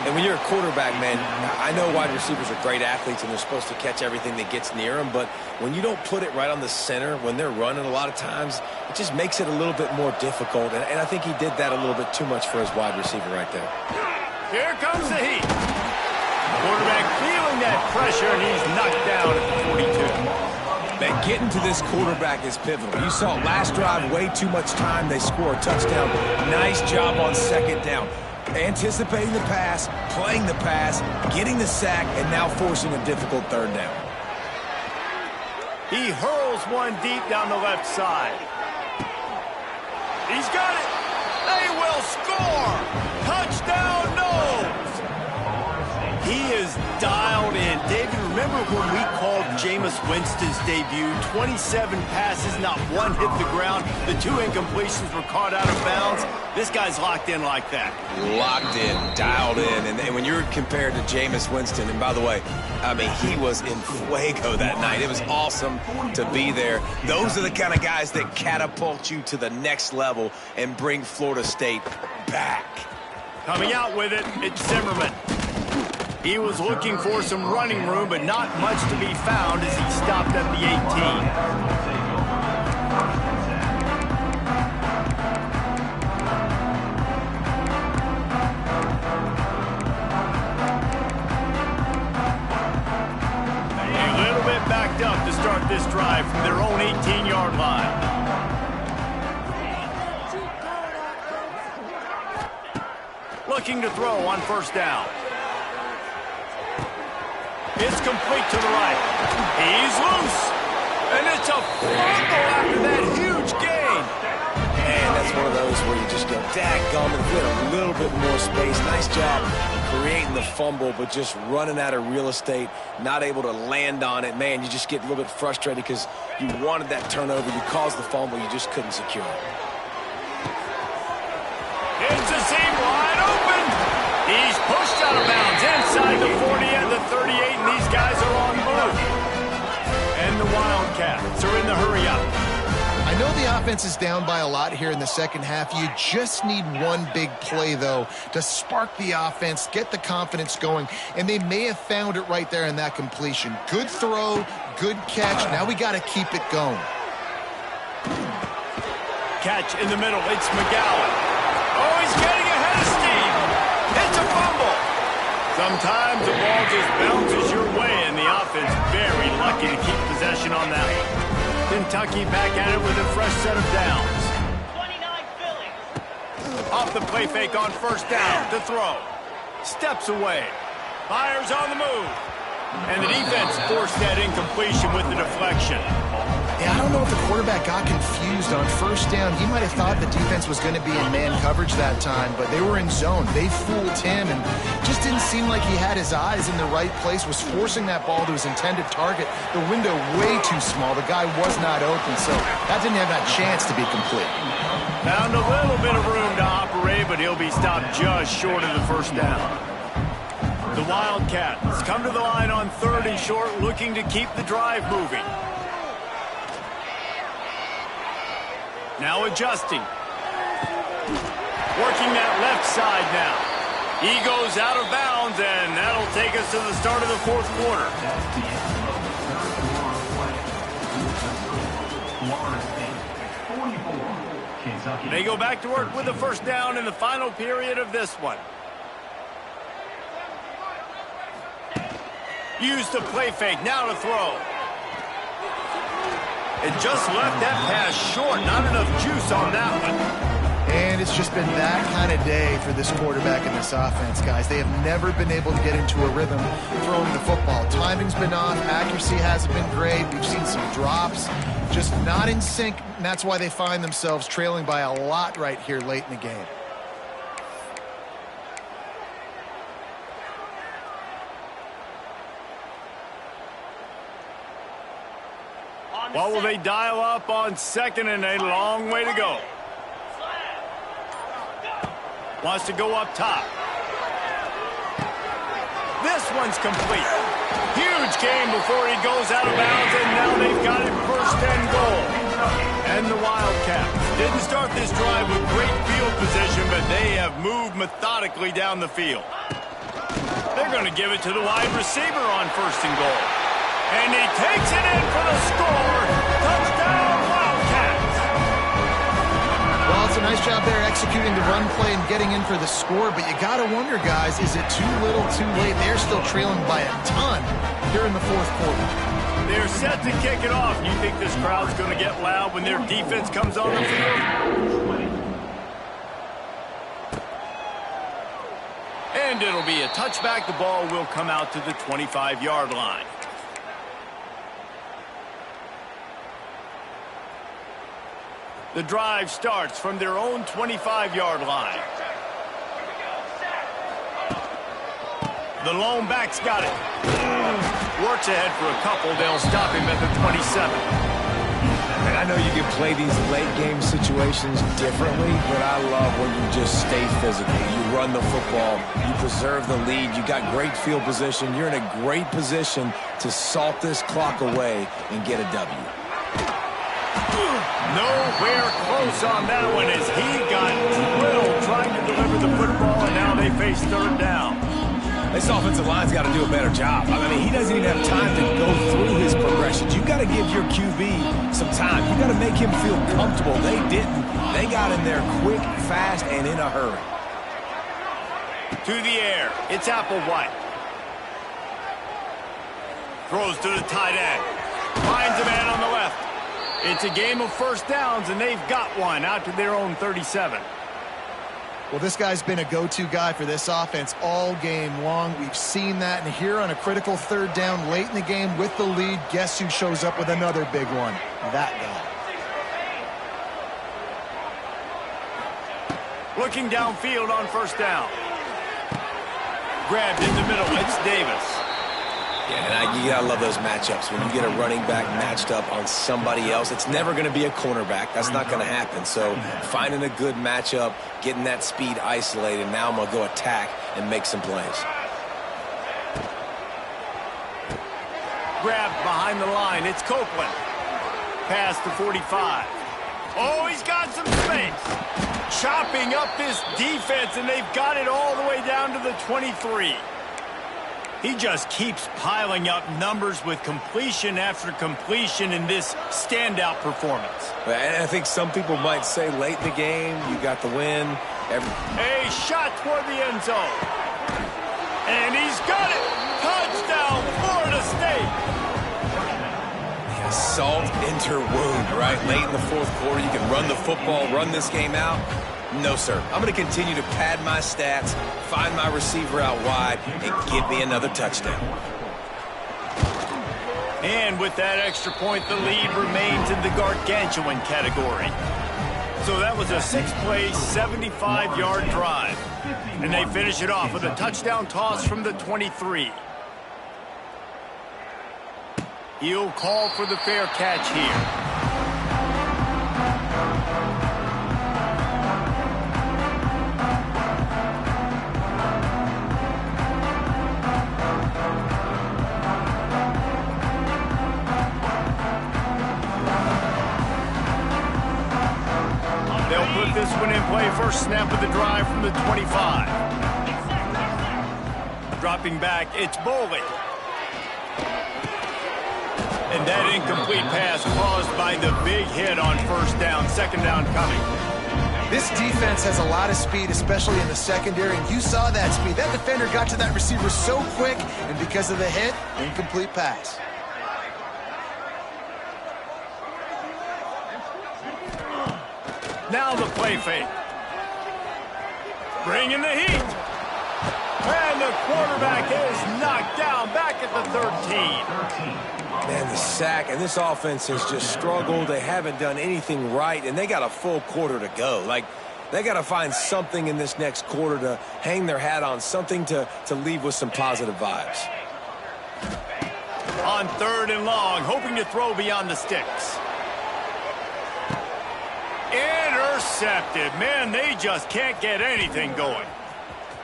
And when you're a quarterback, man, I know wide receivers are great athletes and they're supposed to catch everything that gets near them, but when you don't put it right on the center, when they're running a lot of times, it just makes it a little bit more difficult. And I think he did that a little bit too much for his wide receiver right there. Here comes the heat. Quarterback feeling that pressure, and he's knocked down at the 42. Man, getting to this quarterback is pivotal. You saw last drive, way too much time. They score a touchdown. Nice job on second down. Anticipating the pass, playing the pass, getting the sack, and now forcing a difficult third down. He hurls one deep down the left side. He's got it. They will score. Touchdown, Noles. He is dialed in. David, remember when we called Jameis Winston's debut? 27 passes, not one hit the ground. The 2 incompletions were caught out of bounds. This guy's locked in like that. Locked in, dialed in. And when you're compared to Jameis Winston, and by the way, I mean, he was in fuego that night. It was awesome to be there. Those are the kind of guys that catapult you to the next level and bring Florida State back. Coming out with it, it's Zimmerman. He was looking for some running room, but not much to be found as he stopped at the 18. A little bit backed up to start this drive from their own 18-yard line. Looking to throw on first down. It's complete to the right. He's loose. And it's a fumble after that huge gain. And that's one of those where you just go, dadgummit, get a little bit more space. Nice job creating the fumble, but just running out of real estate, not able to land on it. Man, you just get a little bit frustrated because you wanted that turnover. You caused the fumble. You just couldn't secure it. It's a seam wide open. He's pushed out of bounds inside the 40 and the 38, and these guys are on move. And the Wildcats are in the hurry-up. I know the offense is down by a lot here in the second half. You just need one big play, though, to spark the offense, get the confidence going, and they may have found it right there in that completion. Good throw, good catch. Now we got to keep it going. Catch in the middle. It's McGowan. Oh, he's getting ahead of steam. It's a fumble. Sometimes the ball just bounces your way, and the offense very lucky to keep possession on that one. Kentucky back at it with a fresh set of downs. 29 Philly. Off the play fake on first down to throw. Steps away. Fires on the move. And the defense forced that incompletion with the deflection. Yeah, I don't know if the quarterback got confused on first down. He might have thought the defense was going to be in man coverage that time, but they were in zone. They fooled him and just didn't seem like he had his eyes in the right place, was forcing that ball to his intended target. The window way too small. The guy was not open, so that didn't have that chance to be complete. Found a little bit of room to operate, but he'll be stopped just short of the first down. The Wildcats come to the line on 3rd and short, looking to keep the drive moving. Now adjusting. Working that left side now. He goes out of bounds, and that'll take us to the start of the 4th quarter. They go back to work with the first down in the final period of this one. Use the play fake, now to throw. It just left that pass short. Not enough juice on that one. And it's just been that kind of day for this quarterback and this offense, guys. They have never been able to get into a rhythm throwing the football. Timing's been off. Accuracy hasn't been great. We've seen some drops. Just not in sync, and that's why they find themselves trailing by a lot right here late in the game. What will they dial up on second and a long way to go? Wants to go up top. This one's complete. Huge game before he goes out of bounds, and now they've got it first and goal. And the Wildcats didn't start this drive with great field position, but they have moved methodically down the field. They're going to give it to the wide receiver on first and goal. And he takes it in for the score. Touchdown, Wildcats. Well, it's a nice job there executing the run play and getting in for the score, but you got to wonder, guys, is it too little, too late? They're still trailing by a ton here in the fourth quarter. They're set to kick it off. You think this crowd's going to get loud when their defense comes on the field? And it'll be a touchback. The ball will come out to the 25-yard line. The drive starts from their own 25-yard line. The lone back's got it. Works ahead for a couple. They'll stop him at the 27. And I know you can play these late game situations differently, but I love when you just stay physical. You run the football, you preserve the lead, you got great field position. You're in a great position to salt this clock away and get a W. Nowhere close on that one as he got drilled trying to deliver the football, and now they face third down. This offensive line's got to do a better job. I mean, he doesn't even have time to go through his progressions. You got to give your QB some time. You got to make him feel comfortable. They didn't. They got in there quick, fast, and in a hurry. To the air. It's Applewhite. Throws to the tight end. Finds a man on the left. It's a game of first downs, and they've got one out to their own 37. Well, this guy's been a go-to guy for this offense all game long. We've seen that, and here on a critical third down late in the game with the lead, guess who shows up with another big one? That guy. Looking downfield on first down. Grabbed in the middle. It's Davis. Yeah, and you gotta love those matchups. When you get a running back matched up on somebody else, it's never going to be a cornerback. That's not going to happen. So finding a good matchup, getting that speed isolated, now I'm going to go attack and make some plays. Grabbed behind the line. It's Copeland. Pass to 45. Oh, he's got some space. Chopping up this defense, and they've got it all the way down to the 23. He just keeps piling up numbers with completion after completion in this standout performance. And I think some people might say late in the game, you got the win. A shot toward the end zone. And he's got it. Touchdown, Florida State. Yeah, salt into wound, right? Late in the fourth quarter, you can run the football, run this game out. No, sir. I'm going to continue to pad my stats, find my receiver out wide, and give me another touchdown. And with that extra point, the lead remains in the gargantuan category. So that was a 6-play, 75-yard drive. And they finish it off with a touchdown toss from the 23. He'll call for the fair catch here. Put this one in play. First snap of the drive from the 25. Dropping back, it's Boley. And that incomplete pass caused by the big hit on first down. Second down coming. This defense has a lot of speed, especially in the secondary, and you saw that speed. That defender got to that receiver so quick, and because of the hit, incomplete pass. Now the play fake. Bringing the heat. And the quarterback is knocked down back at the 13. Man, the sack, and this offense has just struggled. They haven't done anything right, and they got a full quarter to go. Like, they got to find something in this next quarter to hang their hat on, something to leave with some positive vibes. On 3rd and long, hoping to throw beyond the sticks. Intercepted. Man, they just can't get anything going.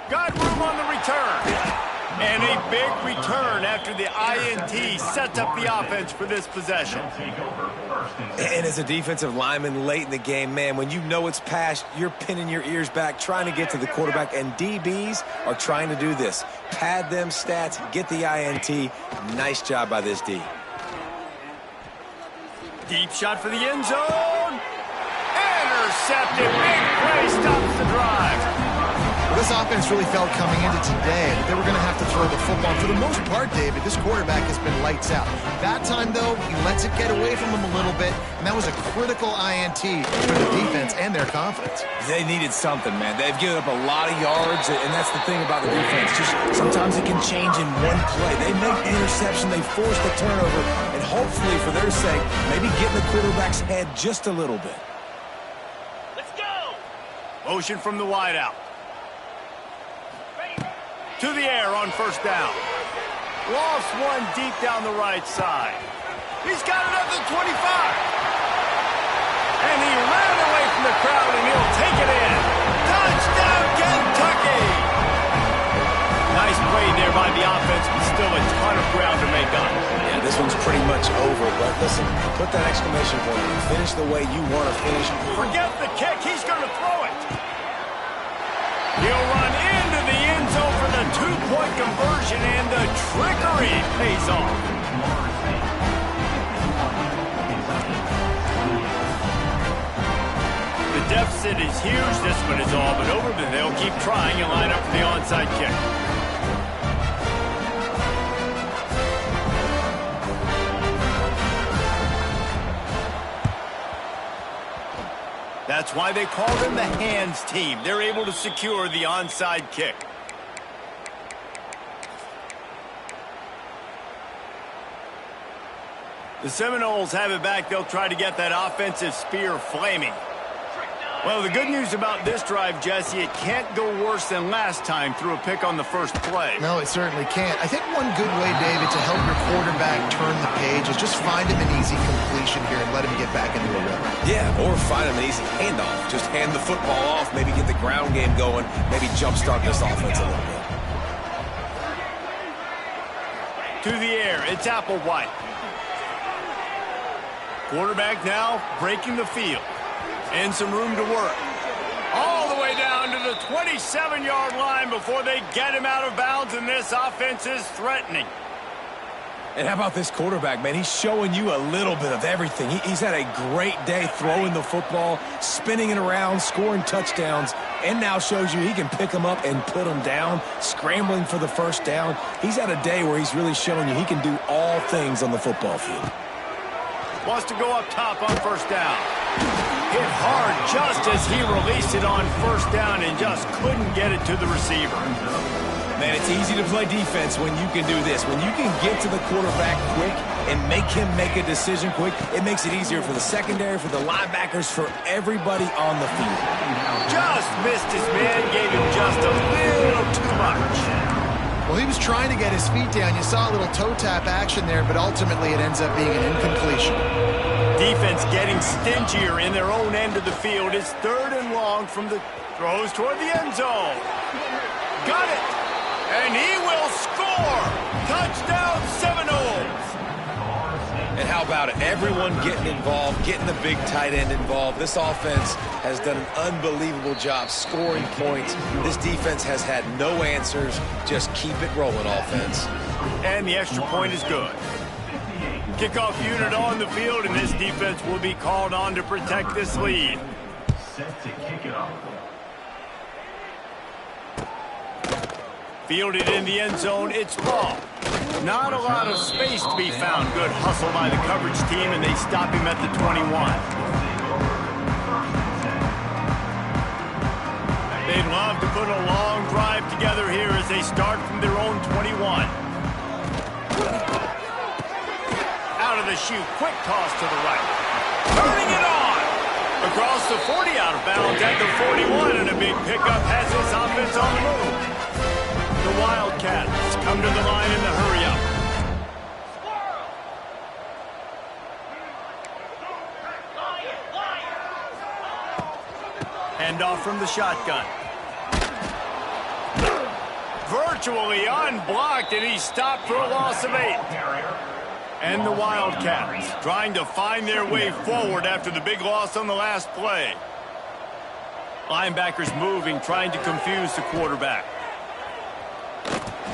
Got room on the return. And a big return after the INT sets up the offense for this possession. And as a defensive lineman late in the game, man, when you know it's past, you're pinning your ears back, trying to get to the quarterback, and DBs are trying to do this. Pad them stats, get the INT. Nice job by this D. Deep shot for the end zone. Intercepted. Big play stops the drive. Well, this offense really felt coming into today that they were going to have to throw the football. For the most part, David, this quarterback has been lights out. That time, though, he lets it get away from him a little bit, and that was a critical INT for the defense and their confidence. They needed something, man. They've given up a lot of yards, and that's the thing about the defense. Just sometimes it can change in one play. They make the interception, they force the turnover, and hopefully, for their sake, maybe get in the quarterback's head just a little bit. Let's go! Motion from the wideout. To the air on 1st down. Lost one deep down the right side. He's got it up to 25. And he ran away from the crowd, and he'll take it in. Touchdown, Kentucky! Nice play there by the offense, but still a ton of ground to make up. Yeah, this one's pretty much over, but listen, put that exclamation point in. Finish the way you want to finish. Forget the kick. He's going to throw it. He'll run into the end zone for the 2-point conversion, and the trickery pays off. The deficit is huge. This one is all but over, but they'll keep trying and line up for the onside kick. That's why they call them the hands team. They're able to secure the onside kick. The Seminoles have it back. They'll try to get that offensive spear flaming. Well, the good news about this drive, Jesse, it can't go worse than last time through a pick on the first play. No, it certainly can't. I think one good way, David, to help your quarterback turn the page is just find him an easy completion here and let him get back into a rhythm. Yeah, or find him an easy handoff. Just hand the football off, maybe get the ground game going, maybe jumpstart this offense a little bit. To the air, it's Applewhite. Quarterback now breaking the field. And some room to work. All the way down to the 27-yard line before they get him out of bounds, and this offense is threatening. And how about this quarterback, man? He's showing you a little bit of everything. He's had a great day throwing the football, spinning it around, scoring touchdowns, and now shows you he can pick them up and put them down, scrambling for the first down. He's had a day where he's really showing you he can do all things on the football field. Wants to go up top on 1st down. Hit hard just as he released it on 1st down and just couldn't get it to the receiver. Man, it's easy to play defense when you can do this. When you can get to the quarterback quick and make him make a decision quick, it makes it easier for the secondary, for the linebackers, for everybody on the field. Just missed his man, gave him just a little too much. Well, he was trying to get his feet down. You saw a little toe tap action there, but ultimately it ends up being an incompletion. Defense getting stingier in their own end of the field. It's 3rd and long from the throws toward the end zone. Got it. And he will score. Touchdown Seminoles. And how about it? Everyone getting involved, getting the big tight end involved. This offense has done an unbelievable job scoring points. This defense has had no answers. Just keep it rolling, offense. And the extra point is good. Kickoff unit on the field, and this defense will be called on to protect this lead. Set to kick it off. Fielded in the end zone, it's ball. Not a lot of space to be found. Good hustle by the coverage team, and they stop him at the 21. They'd love to put a long drive together here as they start from their own 21. Out of the chute, quick toss to the right. Turning it on! Across the 40, out of bounds at the 41, and a big pickup has this offense on the move. The Wildcats come to the line in the hurry-up. Hand off from the shotgun. Virtually unblocked, and he's stopped for a loss of 8. And the Wildcats trying to find their way forward after the big loss on the last play. Linebackers moving, trying to confuse the quarterback.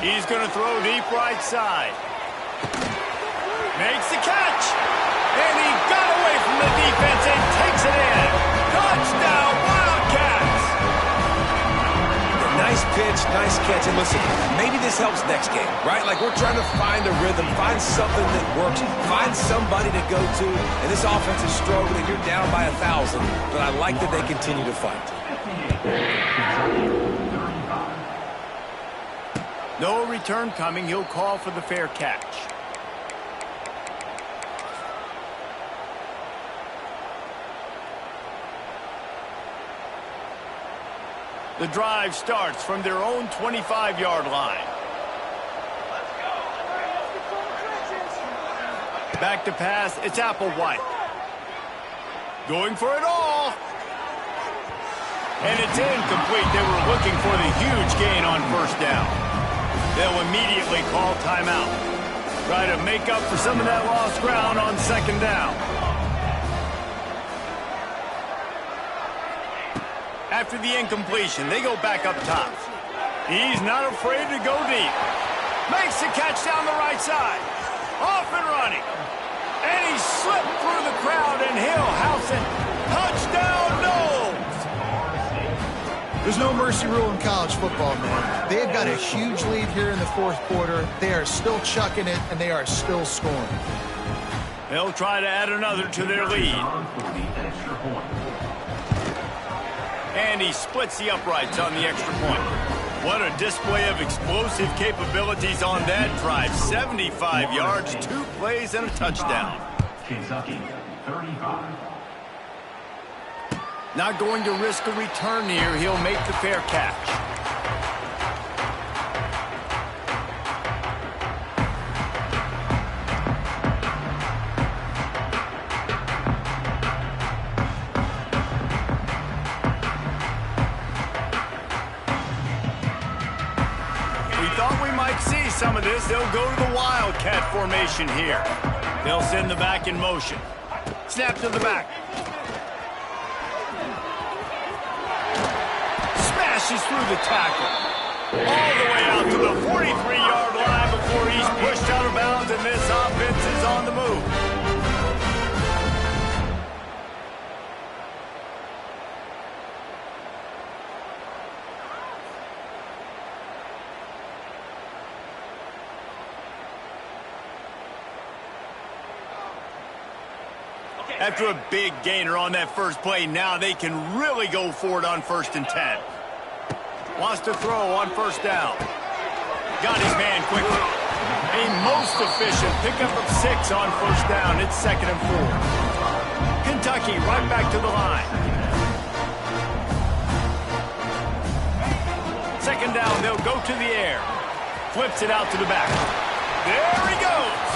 He's going to throw deep right side. Makes the catch. And he got away from the defense and takes it in. Touchdown, Wildcats! Nice pitch, nice catch. And listen, maybe this helps next game, right? Like we're trying to find a rhythm, find something that works, find somebody to go to. And this offense is struggling. You're down by 1,000, but I like that they continue to fight. No return coming. He'll call for the fair catch. The drive starts from their own 25-yard line. Back to pass, it's Applewhite. Going for it all. And it's incomplete. They were looking for the huge gain on first down. They'll immediately call timeout. Try to make up for some of that lost ground on second down. After the incompletion, they go back up top. He's not afraid to go deep. Makes the catch down the right side. Off and running. And he slipped through the crowd, and he'll house it. Touchdown, Knowles! There's no mercy rule in college football, man. They've got a huge lead here in the fourth quarter. They are still chucking it, and they are still scoring. They'll try to add another to their lead. And he splits the uprights on the extra point. What a display of explosive capabilities on that drive. 75 yards, 2 plays, and a touchdown. Kentucky, 35. Not going to risk a return here. He'll make the fair catch. Some of this, they'll go to the Wildcat formation here. They'll send the back in motion. Snap to the back. Smashes through the tackle. All the way out to the 43-yard line before he's pushed out of bounds, and this offense is on the move. After a big gainer on that first play, now they can really go for it on 1st and 10. Wants to throw on first down. Got his man quickly. A most efficient pickup of 6 on first down. It's 2nd and 4. Kentucky right back to the line. 2nd down, they'll go to the air. Flips it out to the back. There he goes.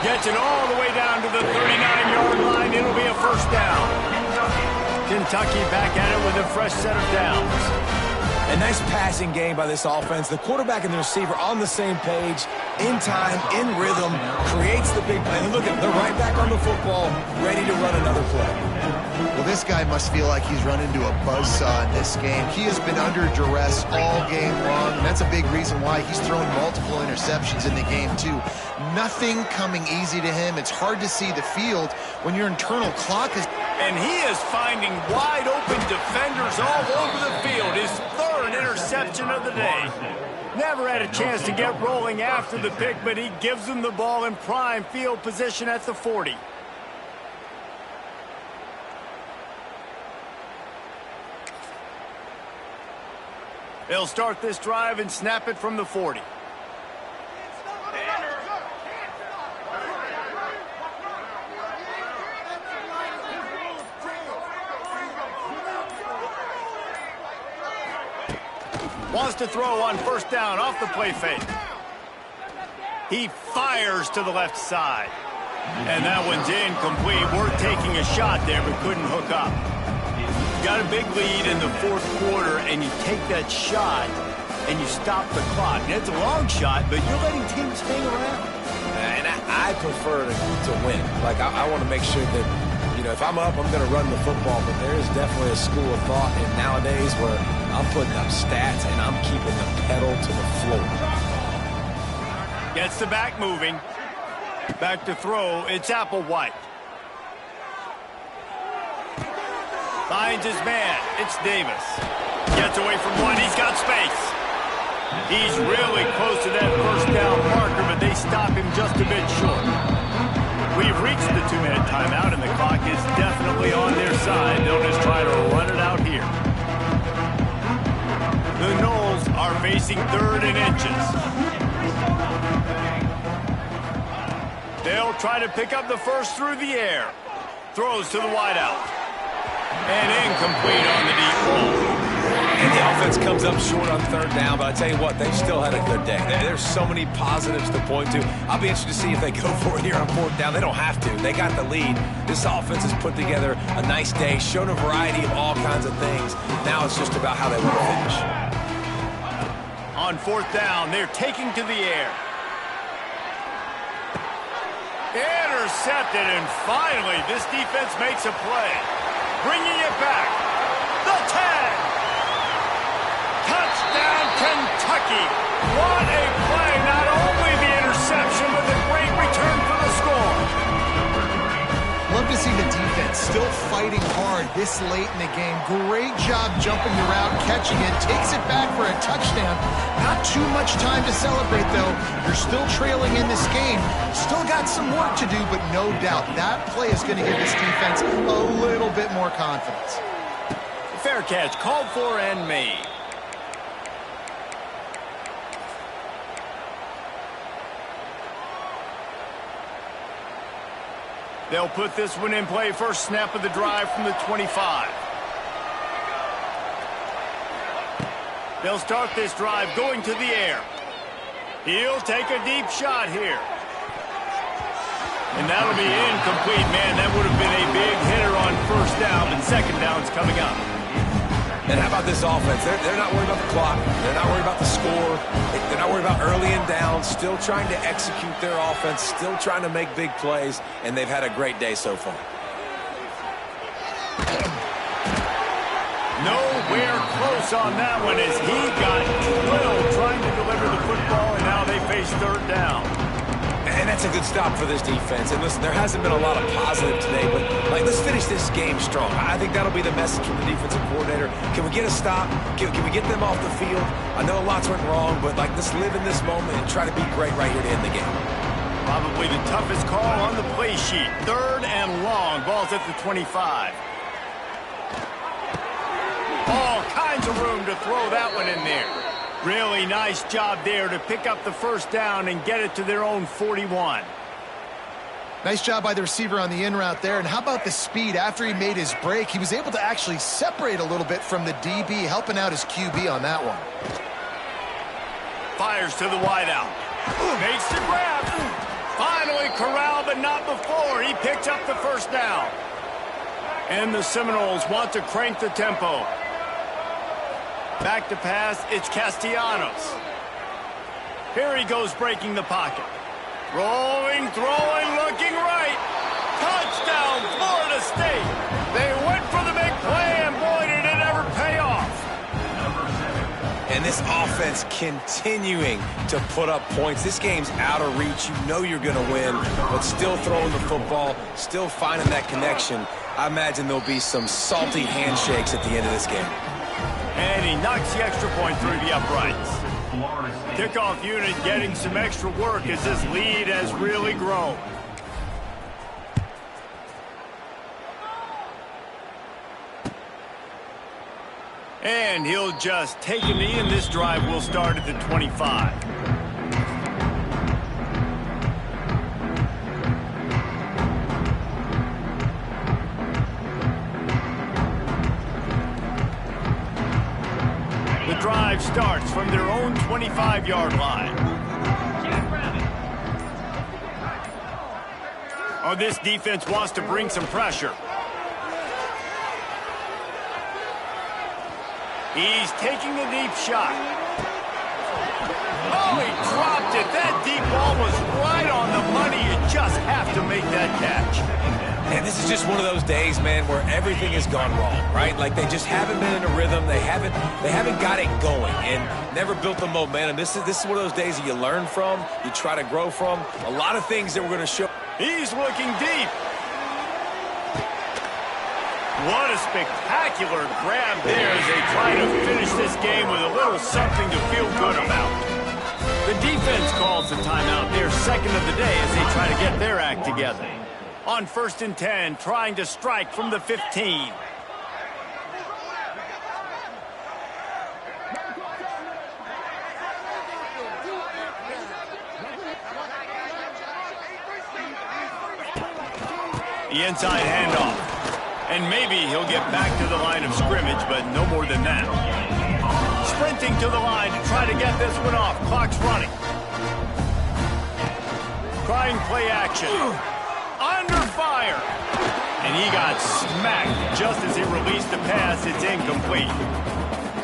Gets it all the way down to the 39-yard line. It'll be a first down. Kentucky back at it with a fresh set of downs. A nice passing game by this offense. The quarterback and the receiver on the same page, in time, in rhythm, creates the big play. And look at, they're right back on the football, ready to run another play. Well, this guy must feel like he's run into a buzzsaw in this game. He has been under duress all game long, and that's a big reason why he's thrown multiple interceptions in the game, too. Nothing coming easy to him. It's hard to see the field when your internal clock is... And he is finding wide-open defenders all over the field. His 3rd interception of the day. Never had a chance to get rolling after the pick, but he gives them the ball in prime field position at the 40. They'll start this drive and snap it from the 40. Wants to throw on first down off the play fake. He fires to the left side. And that one's incomplete. We're taking a shot there, but couldn't hook up. Got a big lead in the fourth quarter, and you take that shot, and you stop the clock. And it's a long shot, but you're letting teams hang around. And I prefer to win. Like, I want to make sure that, you know, if I'm up, I'm going to run the football. But there is definitely a school of thought in nowadays where I'm putting up stats, and I'm keeping the pedal to the floor. Gets the back moving. Back to throw. It's Applewhite. Finds his man. It's Davis. Gets away from one. He's got space. He's really close to that first down marker, but they stop him just a bit short. We've reached the 2-minute timeout, and the clock is definitely on their side. They'll just try to run it out here. The Noles are facing 3rd and inches. They'll try to pick up the first through the air. Throws to the wideout. And incomplete on the deep ball. And the offense comes up short on 3rd down, but I tell you what, they've still had a good day. There's so many positives to point to. I'll be interested to see if they go for it here on 4th down. They don't have to. They got the lead. This offense has put together a nice day, shown a variety of all kinds of things. Now it's just about how they want to finish. On 4th down, they're taking to the air. Intercepted, and finally, this defense makes a play. Bringing it back. The 10. Touchdown, Kentucky. What a play. Not only the interception, but the great return for the score. Love to see the defense still fighting hard this late in the game. Great job jumping the route, catching it, takes it back for a touchdown. Not too much time to celebrate, though. You're still trailing in this game. Still got some work to do, but no doubt that play is going to give this defense a little bit more confidence. Fair catch, called for and made. They'll put this one in play. First snap of the drive from the 25. They'll start this drive going to the air. He'll take a deep shot here. And that'll be incomplete. Man, that would have been a big hitter on first down, and second down's coming up. And how about this offense? They're not worried about the clock. They're not worried about the score. They're not worried about early and down. Still trying to execute their offense. Still trying to make big plays. And they've had a great day so far. Nowhere close on that one as he got drilled trying to deliver the football, and now they face 3rd down. And that's a good stop for this defense. And listen, there hasn't been a lot of positive today, but let's finish this game strong. I think that'll be the message from the defensive coordinator. Can we get a stop? Can we get them off the field? I know lots went wrong, but let's live in this moment and try to be great right here to end the game. Probably the toughest call on the play sheet. 3rd and long. Ball's at the 25. All kinds of room to throw that one in there. Really nice job there to pick up the first down and get it to their own 41. Nice job by the receiver on the in route there. And how about the speed? After he made his break, he was able to actually separate a little bit from the DB, helping out his QB on that one. Fires to the wideout. Makes the grab. Finally corralled, but not before. He picked up the first down. And the Seminoles want to crank the tempo. Back to pass, it's Castellanos. Here he goes breaking the pocket. Throwing, looking right. Touchdown, Florida State. They went for the big play, and boy, did it ever pay off. And this offense continuing to put up points. This game's out of reach. You know you're going to win, but still throwing the football, still finding that connection. I imagine there'll be some salty handshakes at the end of this game. And he knocks the extra point through the uprights. Kickoff unit getting some extra work as this lead has really grown. And he'll just take a knee, and this drive will start at the 25. The drive starts from their own 25-yard line. Oh, this defense wants to bring some pressure. He's taking a deep shot. Oh, he dropped it. That deep ball was right on the money. You just have to make that catch. And this is just one of those days, man, where everything has gone wrong, right? Like they just haven't been in a rhythm. They haven't got it going and never built the momentum. This is one of those days that you learn from, you try to grow from. A lot of things that we're going to show. He's looking deep. What a spectacular grab there as they try to finish this game with a little something to feel good about. The defense calls the timeout, their second of the day, as they try to get their act together. On 1st and 10, trying to strike from the 15. The inside handoff. And maybe he'll get back to the line of scrimmage, but no more than that. Sprinting to the line to try to get this one off. Clock's running. Trying play action. Under fire. And he got smacked just as he released the pass. It's incomplete.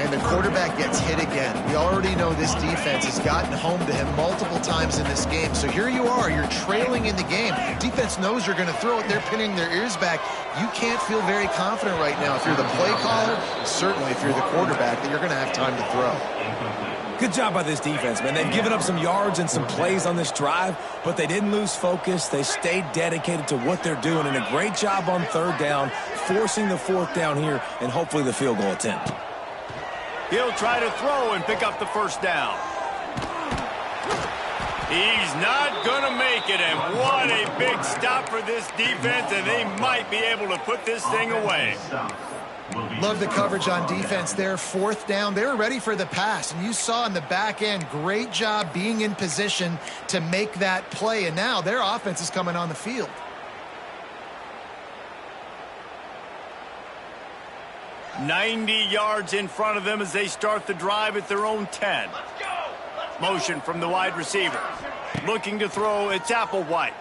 And the quarterback gets hit again. We already know this defense has gotten home to him multiple times in this game. So here you are, you're trailing in the game. Defense knows you're going to throw it. They're pinning their ears back. You can't feel very confident right now if you're the play caller, certainly if you're the quarterback, that you're going to have time to throw. Good job by this defense, man. They've given up some yards and some plays on this drive, but they didn't lose focus. They stayed dedicated to what they're doing, and a great job on 3rd down, forcing the 4th down here, and hopefully the field goal attempt. He'll try to throw and pick up the 1st down. He's not going to make it, and what a big stop for this defense, and they might be able to put this thing away. Love the coverage on defense there. 4th down, they were ready for the pass, and you saw in the back end, great job being in position to make that play, and now their offense is coming on the field. "90 yards in front of them as they start the drive at their own 10. Motion from the wide receiver. Looking to throw, it's Applewhite.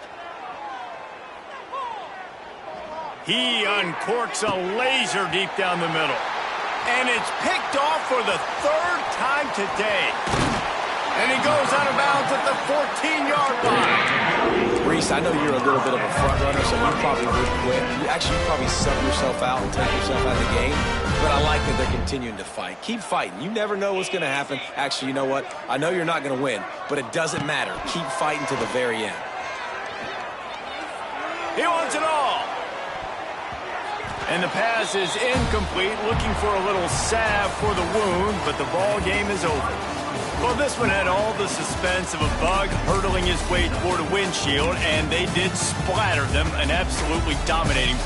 He uncorks a laser deep down the middle. And it's picked off for the 3rd time today. And he goes out of bounds at the 14-yard line. Reese, I know you're a little bit of a front runner, so you probably would quit. You probably sub yourself out and take yourself out of the game. But I like that they're continuing to fight. Keep fighting. You never know what's going to happen. Actually, you know what? I know you're not going to win, but it doesn't matter. Keep fighting to the very end. He wants it all. And the pass is incomplete, looking for a little salve for the wound, but the ball game is over. Well, this one had all the suspense of a bug hurtling his way toward a windshield, and they did splatter them and absolutely dominating.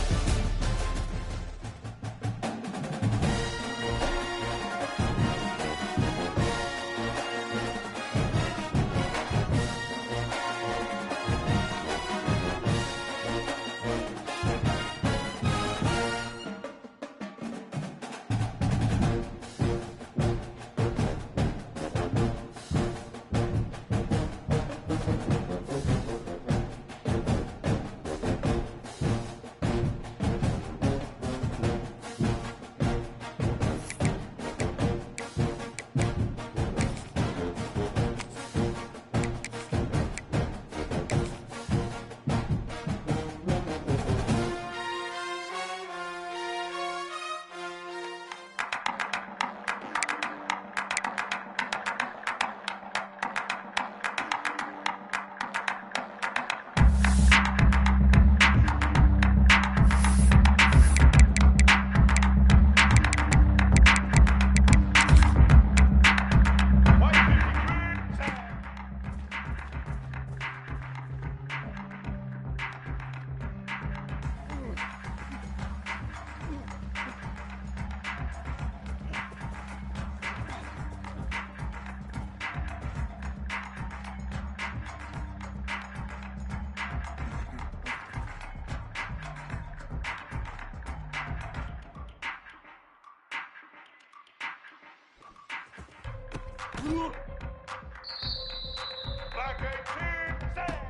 Black 18, set.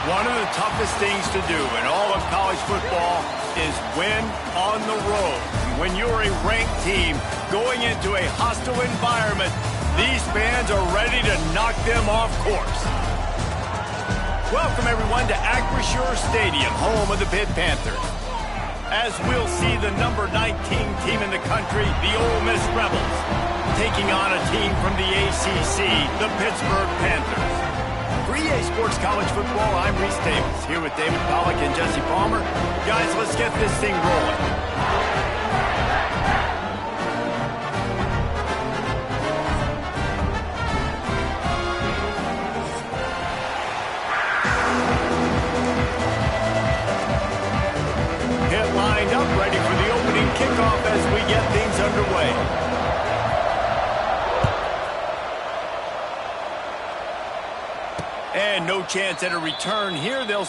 One of the toughest things to do in all of college football is win on the road. When you're a ranked team going into a hostile environment, these fans are ready to knock them off course. Welcome, everyone, to Acrisure Stadium, home of the Pitt Panthers. As we'll see the number 19 team in the country, the Ole Miss Rebels, taking on a team from the ACC, the Pittsburgh Panthers. For EA Sports College Football, I'm Reese Davis, here with David Pollack and Jesse Palmer. Guys, let's get this thing rolling. Lined up, ready for the opening kickoff as we get things underway. And no chance at a return here. They'll...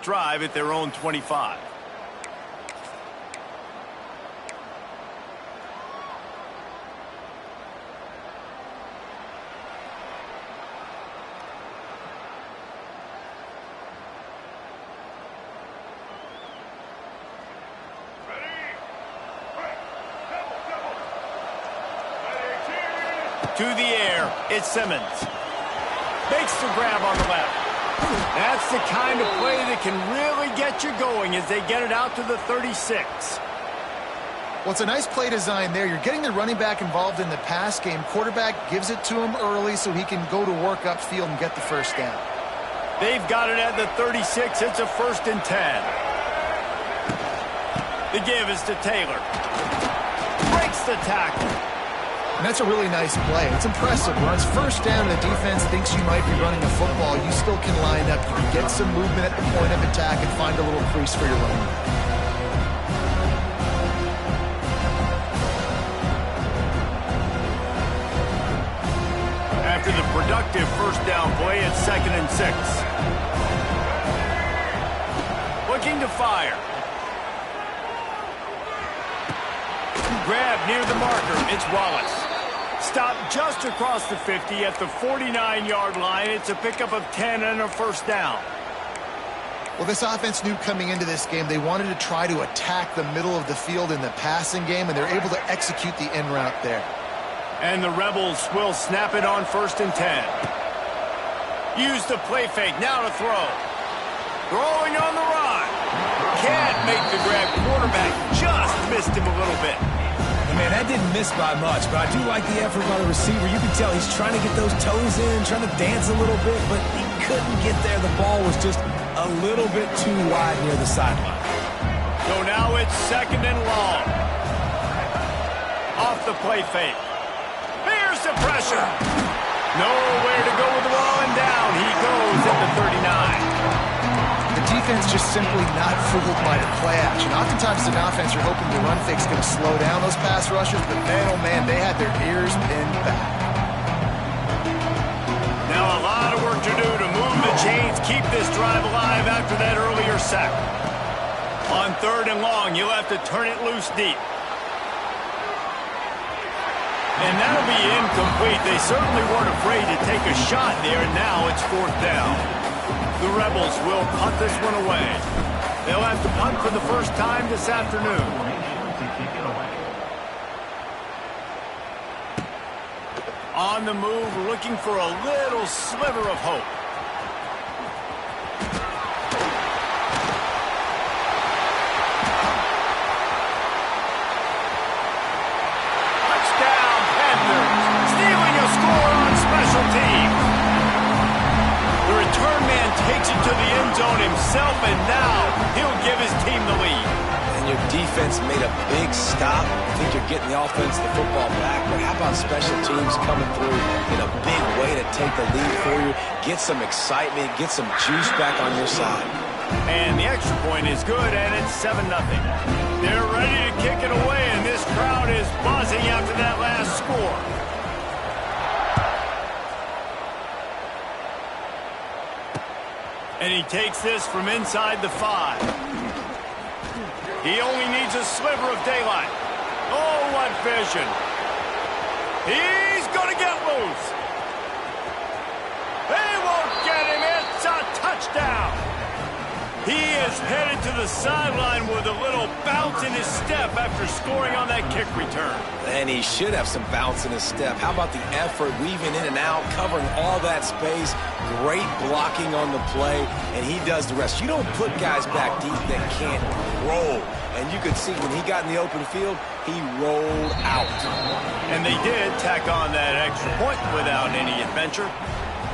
drive at their own 25. To the air, it's Simmons. Makes the grab on the left. That's the kind of play that can really get you going as they get it out to the 36. Well, it's a nice play design there. You're getting the running back involved in the pass game. Quarterback gives it to him early so he can go to work upfield and get the first down. They've got it at the 36. It's a 1st and 10. The give is to Taylor. Breaks the tackle. And that's a really nice play. It's impressive. When it's first down and the defense thinks you might be running a football, you still can line up. You can get some movement at the point of attack and find a little crease for your running back. After the productive first down play, it's 2nd and 6. Looking to fire. Grab near the marker. It's Wallace. Stopped just across the 50 at the 49-yard line. It's a pickup of 10 and a 1st down. Well, this offense knew coming into this game they wanted to try to attack the middle of the field in the passing game, and they're able to execute the in route there. And the Rebels will snap it on 1st and 10. Use the play fake. Now to throw. Throwing on the run. Can't make the grab. Quarterback just missed him a little bit. Man, that didn't miss by much, but I do like the effort by the receiver. You can tell he's trying to get those toes in, trying to dance a little bit, but he couldn't get there. The ball was just a little bit too wide near the sideline. So now it's 2nd and long. Off the play fake. There's the pressure. Nowhere to go with the ball, and down he goes at the 39. The defense just simply not fooled by the play action. Oftentimes as an offense, you're hoping the run fake's going to slow down those pass rushers, but man, oh man, they had their ears pinned back. Now a lot of work to do to move the chains, keep this drive alive after that earlier sack. On 3rd and long, you'll have to turn it loose deep. And that'll be incomplete. They certainly weren't afraid to take a shot there, and now it's 4th down. The Rebels will punt this one away. They'll have to punt for the first time this afternoon. On the move, looking for a little sliver of hope. zone himself, and now he'll give his team the lead. And your defense made a big stop. I think you're getting the offense the football back, but how about special teams coming through in a big way to take the lead for you, get some excitement, get some juice back on your side. And the extra point is good, and it's 7-0. They're ready to kick it away, and this crowd is buzzing after that last score. And he takes this from inside the 5. He only needs a sliver of daylight. Oh, what vision. He's going to get loose. They won't get him. It's a touchdown. He is headed to the sideline with a little bounce in his step after scoring on that kick return. And he should have some bounce in his step. How about the effort, weaving in and out, covering all that space, great blocking on the play, and he does the rest. You don't put guys back deep that can't roll. And you could see when he got in the open field, he rolled out. And they did tack on that extra point without any adventure.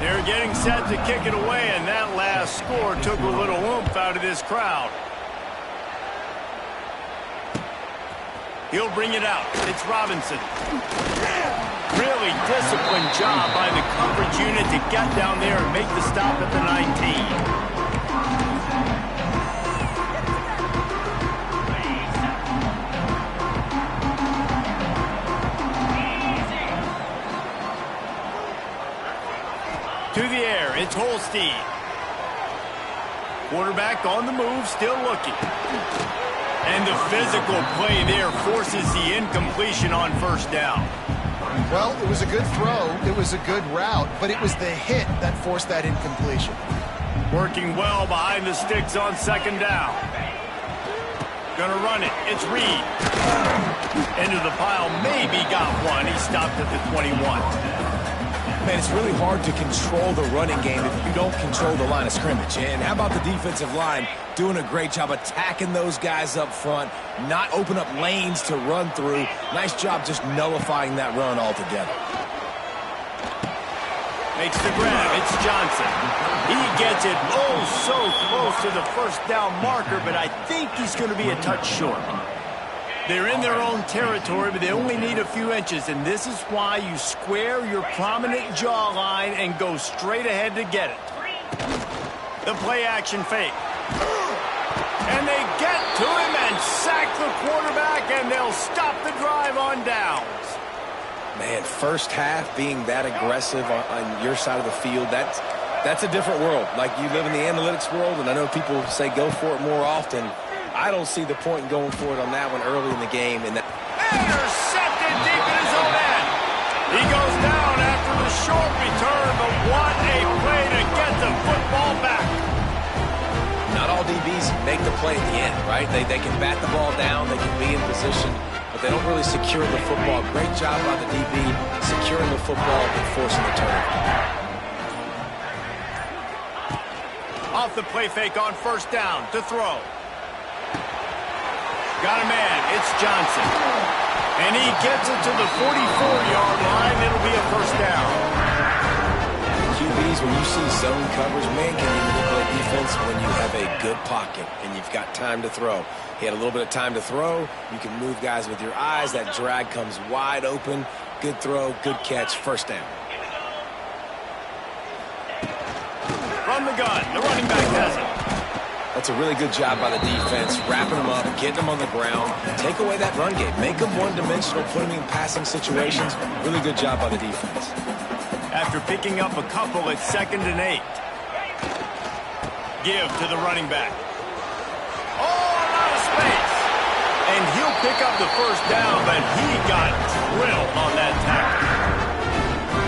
They're getting set to kick it away, and that last score took a little oomph out of this crowd. He'll bring it out. It's Robinson. Really disciplined job by the coverage unit to get down there and make the stop at the 19. To the air, it's Holstein. Quarterback on the move, still looking. And the physical play there forces the incompletion on first down. Well, it was a good throw, it was a good route, but it was the hit that forced that incompletion. Working well behind the sticks on second down. Gonna run it, it's Reed. Into the pile, maybe got one. He stopped at the 21. Man, it's really hard to control the running game if you don't control the line of scrimmage. And how about the defensive line doing a great job attacking those guys up front, not open up lanes to run through. Nice job just nullifying that run altogether. Makes the grab. It's Johnson. He gets it oh so close to the first down marker, but I think he's going to be a touch short. They're in their own territory, but they only need a few inches, and this is why you square your prominent jawline and go straight ahead to get it. The play-action fake. And they get to him and sack the quarterback, and they'll stop the drive on downs. Man, first half being that aggressive on your side of the field, that's a different world. Like, you live in the analytics world, and I know people say go for it more often. I don't see the point in going for it on that one early in the game. And intercepted deep in his own end. He goes down after the short return, but what a play to get the football back. Not all DBs make the play at the end, right? They can bat the ball down, they can be in position, but they don't really secure the football. Great job by the DB securing the football and forcing the turnover. Off the play fake on first down to throw. Got a man. It's Johnson. And he gets it to the 44-yard line. It'll be a first down. QBs, when you see zone coverage, man, can you manipulate defense when you have a good pocket and you've got time to throw. He had a little bit of time to throw. You can move guys with your eyes. That drag comes wide open. Good throw, good catch, first down. From the gun, the running back has it. That's a really good job by the defense, wrapping them up, getting them on the ground. Take away that run game. Make them one-dimensional, put them in passing situations. Really good job by the defense. After picking up a couple at 2nd and 8. Give to the running back. Oh, a lot of space. And he'll pick up the first down, but he got drilled on that tackle.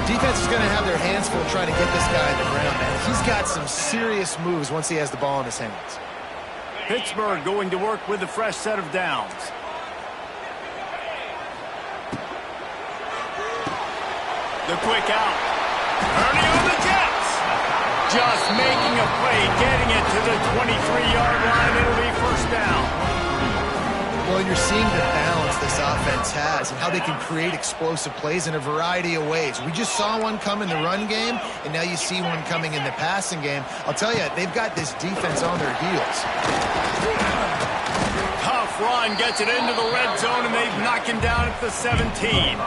Defense is going to have their hands full trying to get this guy in the ground, man. He's got some serious moves once he has the ball in his hands. Pittsburgh going to work with a fresh set of downs. The quick out. Ernie on the Jets. Just making a play, getting it to the 23-yard line. It'll be first down. Well, you're seeing the balance this offense has and how they can create explosive plays in a variety of ways. We just saw one come in the run game, and now you see one coming in the passing game. I'll tell you, they've got this defense on their heels. Tough run, gets it into the red zone, and they've knocked him down at the 17.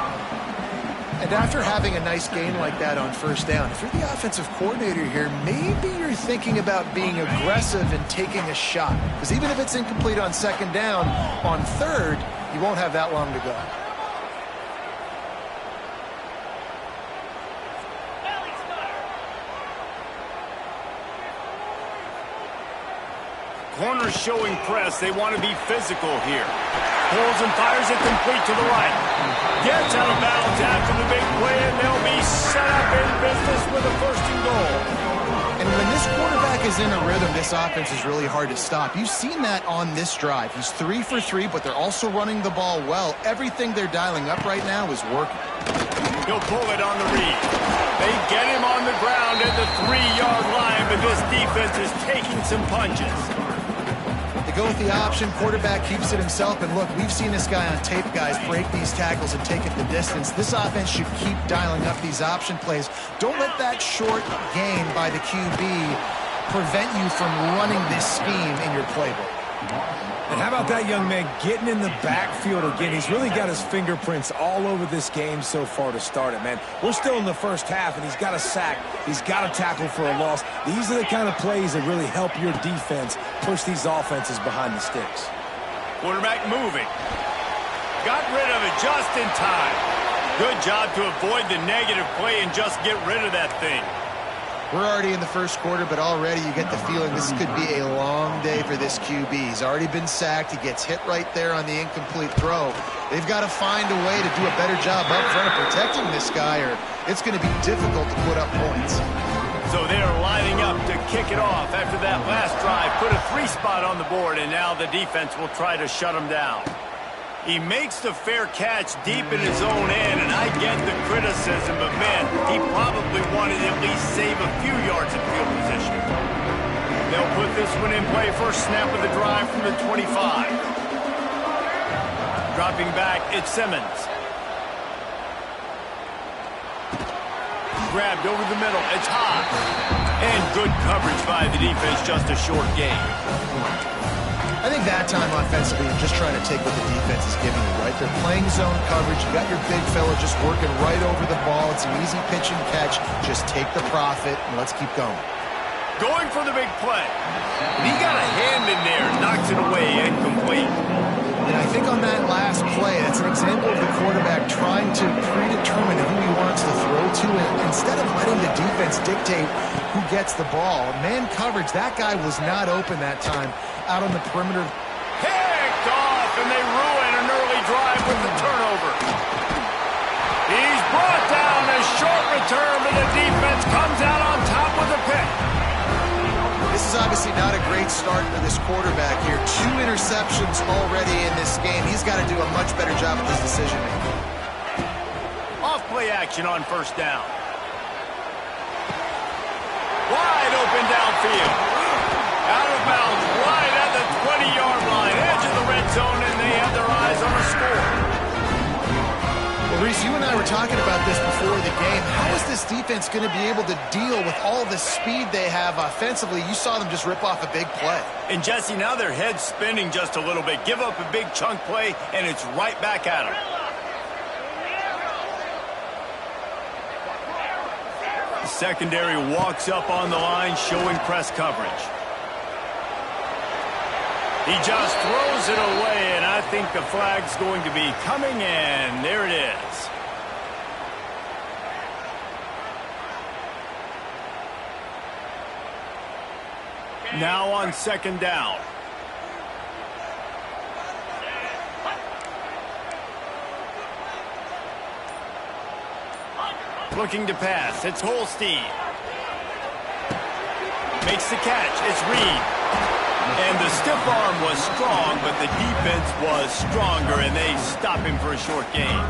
And after having a nice gain like that on first down, if you're the offensive coordinator here, maybe you're thinking about being aggressive and taking a shot. Because even if it's incomplete on second down, on third, you won't have that long to go. Corners showing press. They want to be physical here. Pulls and fires it complete to the right. Gets out of bounds after the big play, and they'll be set up in business with a 1st and goal. And when this quarterback is in a rhythm, this offense is really hard to stop. You've seen that on this drive. He's 3 for 3, but they're also running the ball well. Everything they're dialing up right now is working. He'll pull it on the read. They get him on the ground at the 3-yard line, but this defense is taking some punches. Go with the option. Quarterback keeps it himself. And look, we've seen this guy on tape, guys, break these tackles and take it the distance. This offense should keep dialing up these option plays. Don't let that short gain by the QB prevent you from running this scheme in your playbook. And how about that young man getting in the backfield again? He's really got his fingerprints all over this game so far to start it, man. We're still in the first half, and he's got a sack. He's got a tackle for a loss. These are the kind of plays that really help your defense push these offenses behind the sticks. Quarterback moving. Got rid of it just in time. Good job to avoid the negative play and just get rid of that thing. We're already in the first quarter, but already you get the feeling this could be a long day for this QB. He's already been sacked. He gets hit right there on the incomplete throw. They've got to find a way to do a better job up front of protecting this guy, or it's going to be difficult to put up points. So they're lining up to kick it off after that last drive. Put a 3 spot on the board, and now the defense will try to shut him down. He makes the fair catch deep in his own end, and I get the criticism, but man, he probably wanted to at least save a few yards of field position. They'll put this one in play. First snap of the drive from the 25. Dropping back, it's Simmons. Grabbed over the middle, it's high. And good coverage by the defense, just a short gain. I think that time offensively, you're just trying to take what the defense is giving you, right? They're playing zone coverage. You got your big fella just working right over the ball. It's an easy pitch and catch. Just take the profit, and let's keep going. Going for the big play. He got a hand in there, knocks it away, incomplete. And I think on that last play, that's an example of the quarterback trying to predetermine who he wants to throw to, and instead of letting the defense dictate who gets the ball. Man coverage, that guy was not open that time out on the perimeter. Picked off, and they ruin an early drive with the turnover. He's brought down, a short return, but the defense comes out on top with a pick. This is obviously not a great start for this quarterback here. 2 interceptions already in this game. He's got to do a much better job with his decision-making. Off-play action on first down. Wide open downfield. Out of bounds, right at the 20-yard line, edge of the red zone, and they have their eyes on a score. Well, Reese, you and I were talking about this before the game. How is this defense going to be able to deal with all the speed they have offensively? You saw them just rip off a big play. And, Jesse, now their head's spinning just a little bit. Give up a big chunk play, and it's right back at them. The secondary walks up on the line, showing press coverage. He just throws it away, and I think the flag's going to be coming in. There it is. Now on second down. Looking to pass. It's Holstein. Makes the catch. It's Reed. And the stiff arm was strong, but the defense was stronger, and they stop him for a short gain.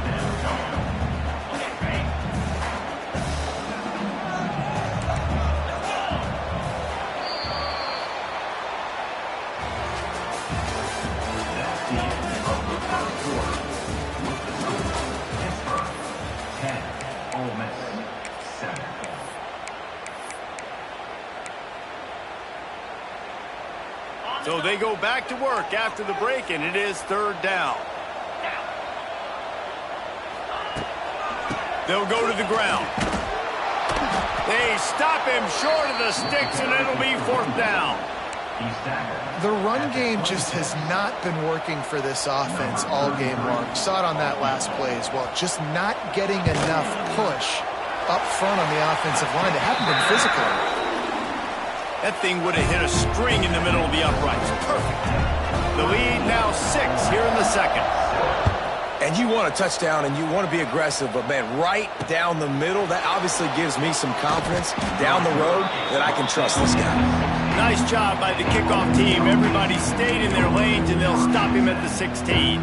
So they go back to work after the break, and it is third down. They'll go to the ground. They stop him short of the sticks, and it'll be fourth down. The run game just has not been working for this offense all game long. You saw it on that last play as well. Just not getting enough push up front on the offensive line. They haven't been physical. That thing would have hit a string in the middle of the uprights. Perfect. The lead now 6 here in the second. And you want a touchdown and you want to be aggressive, but, man, right down the middle, that obviously gives me some confidence down the road that I can trust this guy. Nice job by the kickoff team. Everybody stayed in their lanes, and they'll stop him at the 16.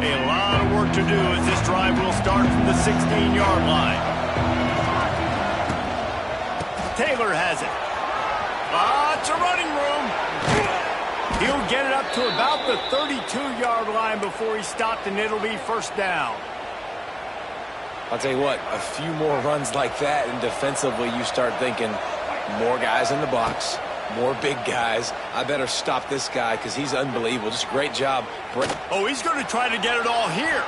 A lot of work to do as this drive will start from the 16-yard line. Taylor has it. Lots of running room. He'll get it up to about the 32-yard line before he's stopped, and it'll be first down. I'll tell you what, a few more runs like that, and defensively you start thinking more guys in the box, more big guys. I better stop this guy because he's unbelievable. Just a great job. Oh, he's going to try to get it all here.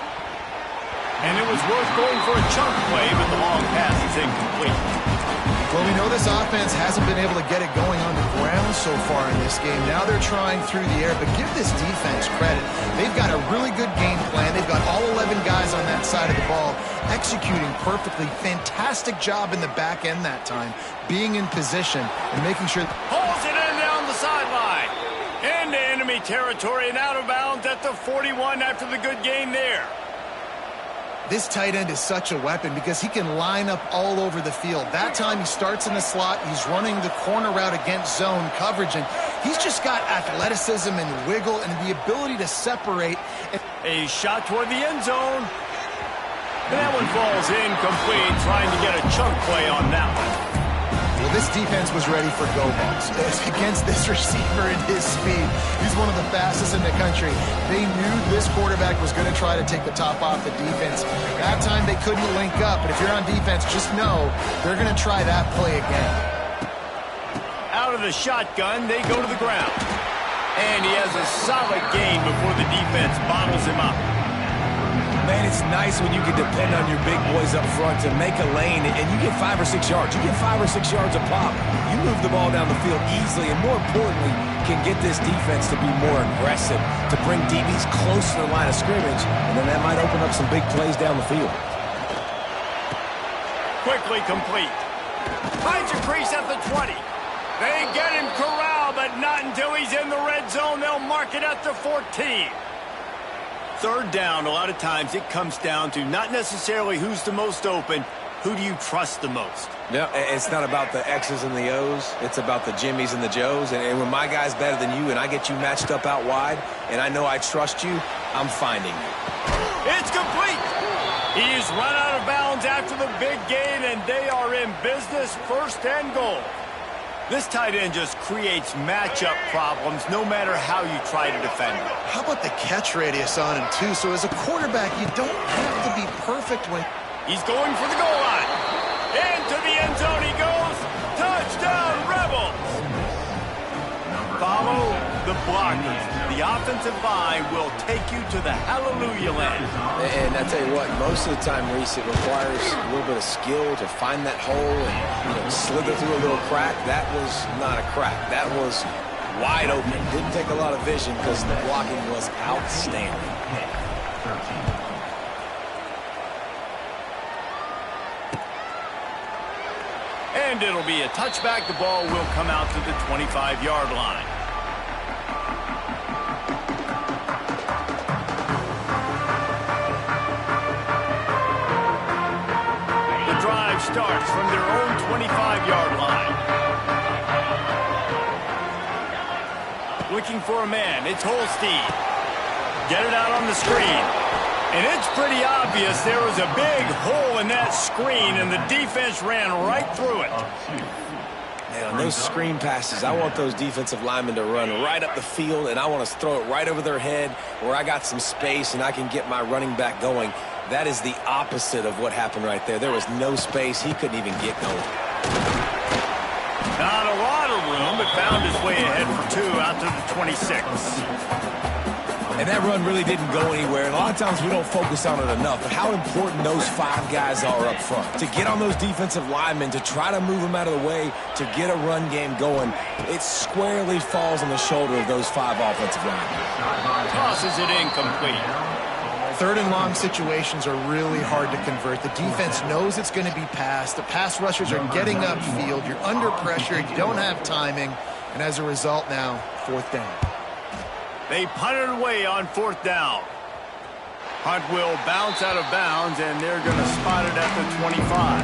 And it was worth going for a chunk play, but the long pass is incomplete. Well, we know this offense hasn't been able to get it going on the ground so far in this game. Now they're trying through the air, but give this defense credit. They've got a really good game plan. They've got all 11 guys on that side of the ball executing perfectly. Fantastic job in the back end that time, being in position and making sure. Pulls it in down the sideline. Into enemy territory and out of bounds at the 41 after the good game there. This tight end is such a weapon because he can line up all over the field. That time he starts in the slot. He's running the corner route against zone coverage, and he's just got athleticism and wiggle and the ability to separate. A shot toward the end zone. And that one falls incomplete, trying to get a chunk play on that one. Well, this defense was ready for go balls against this receiver and his speed. He's one of the fastest in the country. They knew this quarterback was going to try to take the top off the defense. That time they couldn't link up, but if you're on defense, just know they're going to try that play again. Out of the shotgun, they go to the ground. And he has a solid gain before the defense bottles him up. Man, it's nice when you can depend on your big boys up front to make a lane, and you get 5 or 6 yards. You get 5 or 6 yards a pop. You move the ball down the field easily, and more importantly, can get this defense to be more aggressive, to bring DBs close to the line of scrimmage, and then that might open up some big plays down the field. Quickly complete. Finds a crease at the 20. They get him corralled, but not until he's in the red zone. They'll mark it at the 14. Third down, a lot of times it comes down to not necessarily who's the most open, who do you trust the most? No, it's not about the X's and the O's. It's about the Jimmies and the Joes. And when my guy's better than you and I get you matched up out wide and I know I trust you, I'm finding you. It's complete. He's run out of bounds after the big gain, and they are in business, first and goal. This tight end just creates matchup problems no matter how you try to defend him. How about the catch radius on him, too? So as a quarterback, you don't have to be perfect when... He's going for the goal line. Into the end zone he goes. Touchdown, Rebels. Follow the blockers. The offensive line will take you to the hallelujah land. And I tell you what, most of the time, Reese, it requires a little bit of skill to find that hole and slither through a little crack. That was not a crack. That was wide open. Didn't take a lot of vision because the blocking was outstanding. And it'll be a touchback. The ball will come out to the 25-yard line. The drive starts from their own 25-yard line. Looking for a man. It's Holstein. Get it out on the screen. And it's pretty obvious there was a big hole in that screen, and the defense ran right through it. Man, on those screen passes, I want those defensive linemen to run right up the field, and I want to throw it right over their head where I got some space and I can get my running back going. That is the opposite of what happened right there. There was no space. He couldn't even get going. Not a lot of room, but found his way ahead for 2 out to the 26. And that run really didn't go anywhere. And a lot of times we don't focus on it enough. But how important those 5 guys are up front. To get on those defensive linemen, to try to move them out of the way, to get a run game going, it squarely falls on the shoulder of those 5 offensive linemen. Tosses it incomplete. 3rd and long situations are really hard to convert. The defense knows it's going to be passed. The pass rushers are getting upfield. You're under pressure. You don't have timing. And as a result now, 4th down. They punt it away on 4th down. Hunt will bounce out of bounds, and they're going to spot it at the 25.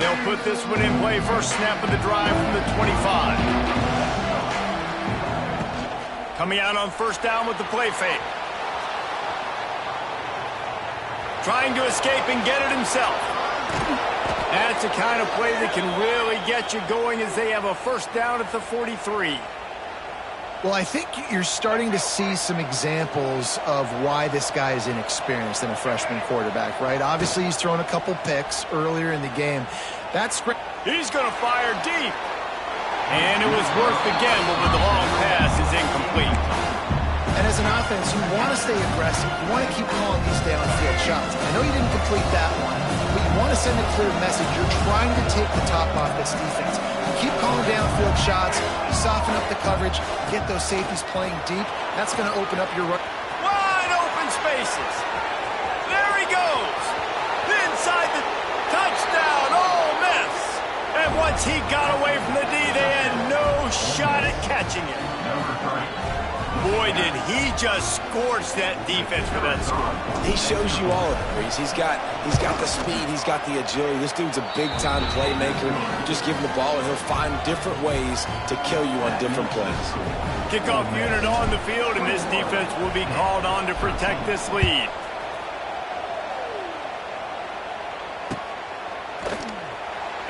They'll put this one in play. First snap of the drive from the 25. Coming out on 1st down with the play fake. Trying to escape and get it himself. That's the kind of play that can really get you going as they have a 1st down at the 43. Well, I think you're starting to see some examples of why this guy is inexperienced in a freshman quarterback, right? Obviously, he's thrown a couple picks earlier in the game. That's great. He's going to fire deep. And it was worth the gamble, but the long pass is incomplete. And as an offense, you want to stay aggressive. You want to keep calling these downfield shots. I know you didn't complete that one, but you want to send a clear message. You're trying to take the top off this defense. You keep calling downfield shots, you soften up the coverage, get those safeties playing deep. That's going to open up your run. Wide open spaces. There he goes. Inside the touchdown, Ole Miss. And once he got away from the D, they had no shot at catching it. Boy, did he just scorch that defense for that score. He shows you all of it, Reese. He's got the speed. He's got the agility. This dude's a big-time playmaker. You just give him the ball, and he'll find different ways to kill you on different plays. Kickoff unit on the field, and this defense will be called on to protect this lead.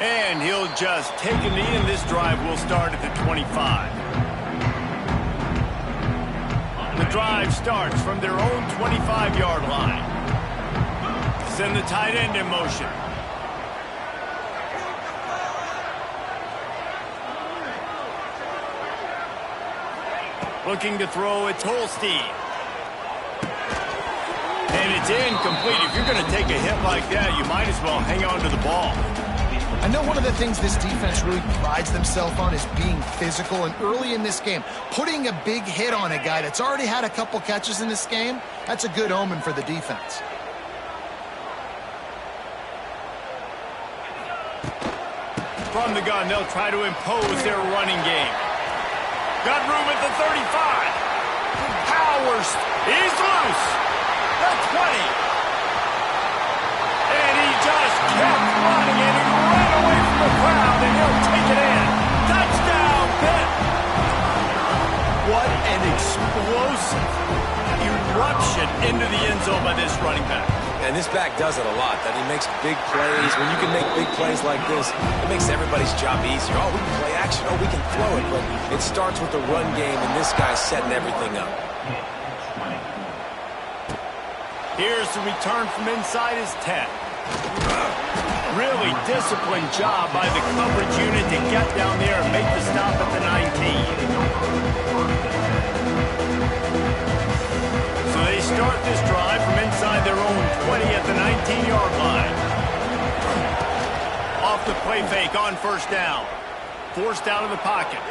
And he'll just take a knee, and this drive will start at the 25. The drive starts from their own 25-yard line. Send the tight end in motion. Looking to throw, it's Holstein. And it's incomplete. If you're going to take a hit like that, you might as well hang on to the ball. I know one of the things this defense really prides themselves on is being physical, and early in this game, putting a big hit on a guy that's already had a couple catches in this game, that's a good omen for the defense. From the gun, they'll try to impose their running game. Got room at the 35. Powers, he's loose. The 20. And he just kept running, and he ran away from the crowd, and he'll take it in. Touchdown, Pitt! What an explosive eruption into the end zone by this running back. And this back does it a lot. That he makes big plays. When you can make big plays like this, it makes everybody's job easier. Oh, we can play action. Oh, we can throw it. But it starts with the run game, and this guy's setting everything up. Here's the return from inside his 10. Really disciplined job by the coverage unit to get down there and make the stop at the 19. So they start this drive from inside their own 20 at the 19-yard line. Off the play fake on 1st down. Forced out of the pocket.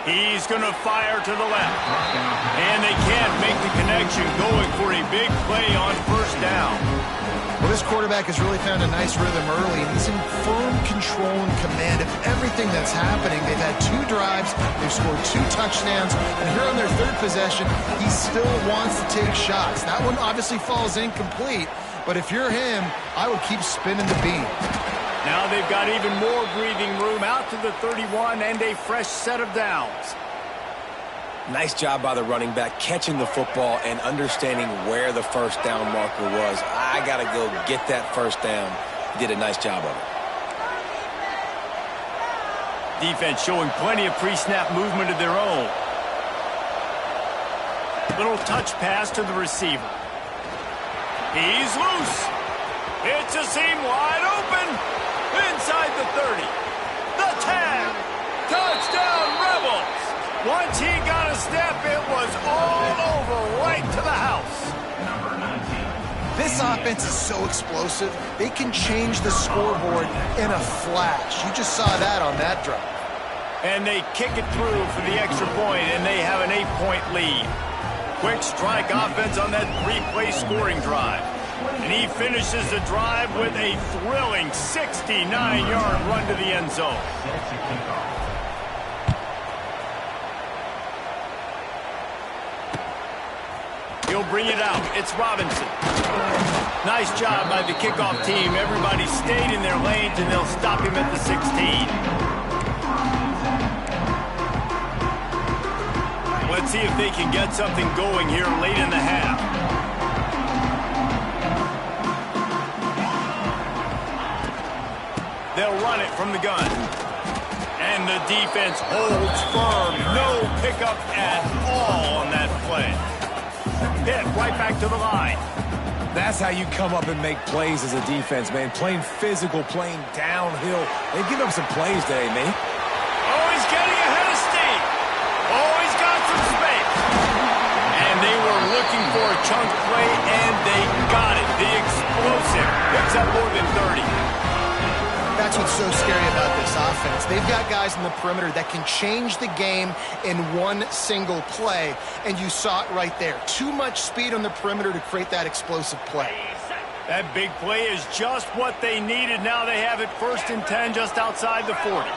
He's going to fire to the left. And they can't make the connection, going for a big play on 1st down. Well, this quarterback has really found a nice rhythm early, and he's in firm control and command of everything that's happening. They've had 2 drives, they've scored 2 touchdowns, and here on their 3rd possession, he still wants to take shots. That one obviously falls incomplete, but if you're him, I would keep spinning the beam. Now they've got even more breathing room out to the 31 and a fresh set of downs. Nice job by the running back, catching the football and understanding where the 1st down marker was. I got to go get that 1st down. He did a nice job of it. Defense showing plenty of pre-snap movement of their own. Little touch pass to the receiver. He's loose. It's a seam wide open. Inside the 30. The tag. Touchdown, Rebels. Once he got a step, it was all over right to the house. Number 19. This offense is so explosive, they can change the scoreboard in a flash. You just saw that on that drive. And they kick it through for the extra point, and they have an 8-point lead. Quick strike offense on that 3-play scoring drive. And he finishes the drive with a thrilling 69-yard run to the end zone. Sets a kickoff. He'll bring it out. It's Robinson. Nice job by the kickoff team. Everybody stayed in their lanes, and they'll stop him at the 16. Let's see if they can get something going here late in the half. They'll run it from the gun. And the defense holds firm. No pickup at all on that play. Hit right back to the line. That's how you come up and make plays as a defense, man. Playing physical, playing downhill. They've given up some plays today, man. Oh, he's getting ahead of steam. Oh, he's got some space. And they were looking for a chunk play, and they got it. The explosive picks up more than 30. That's what's so scary about this offense. They've got guys in the perimeter that can change the game in one single play, and you saw it right there. Too much speed on the perimeter to create that explosive play. That big play is just what they needed. Now they have it 1st and 10 just outside the 40.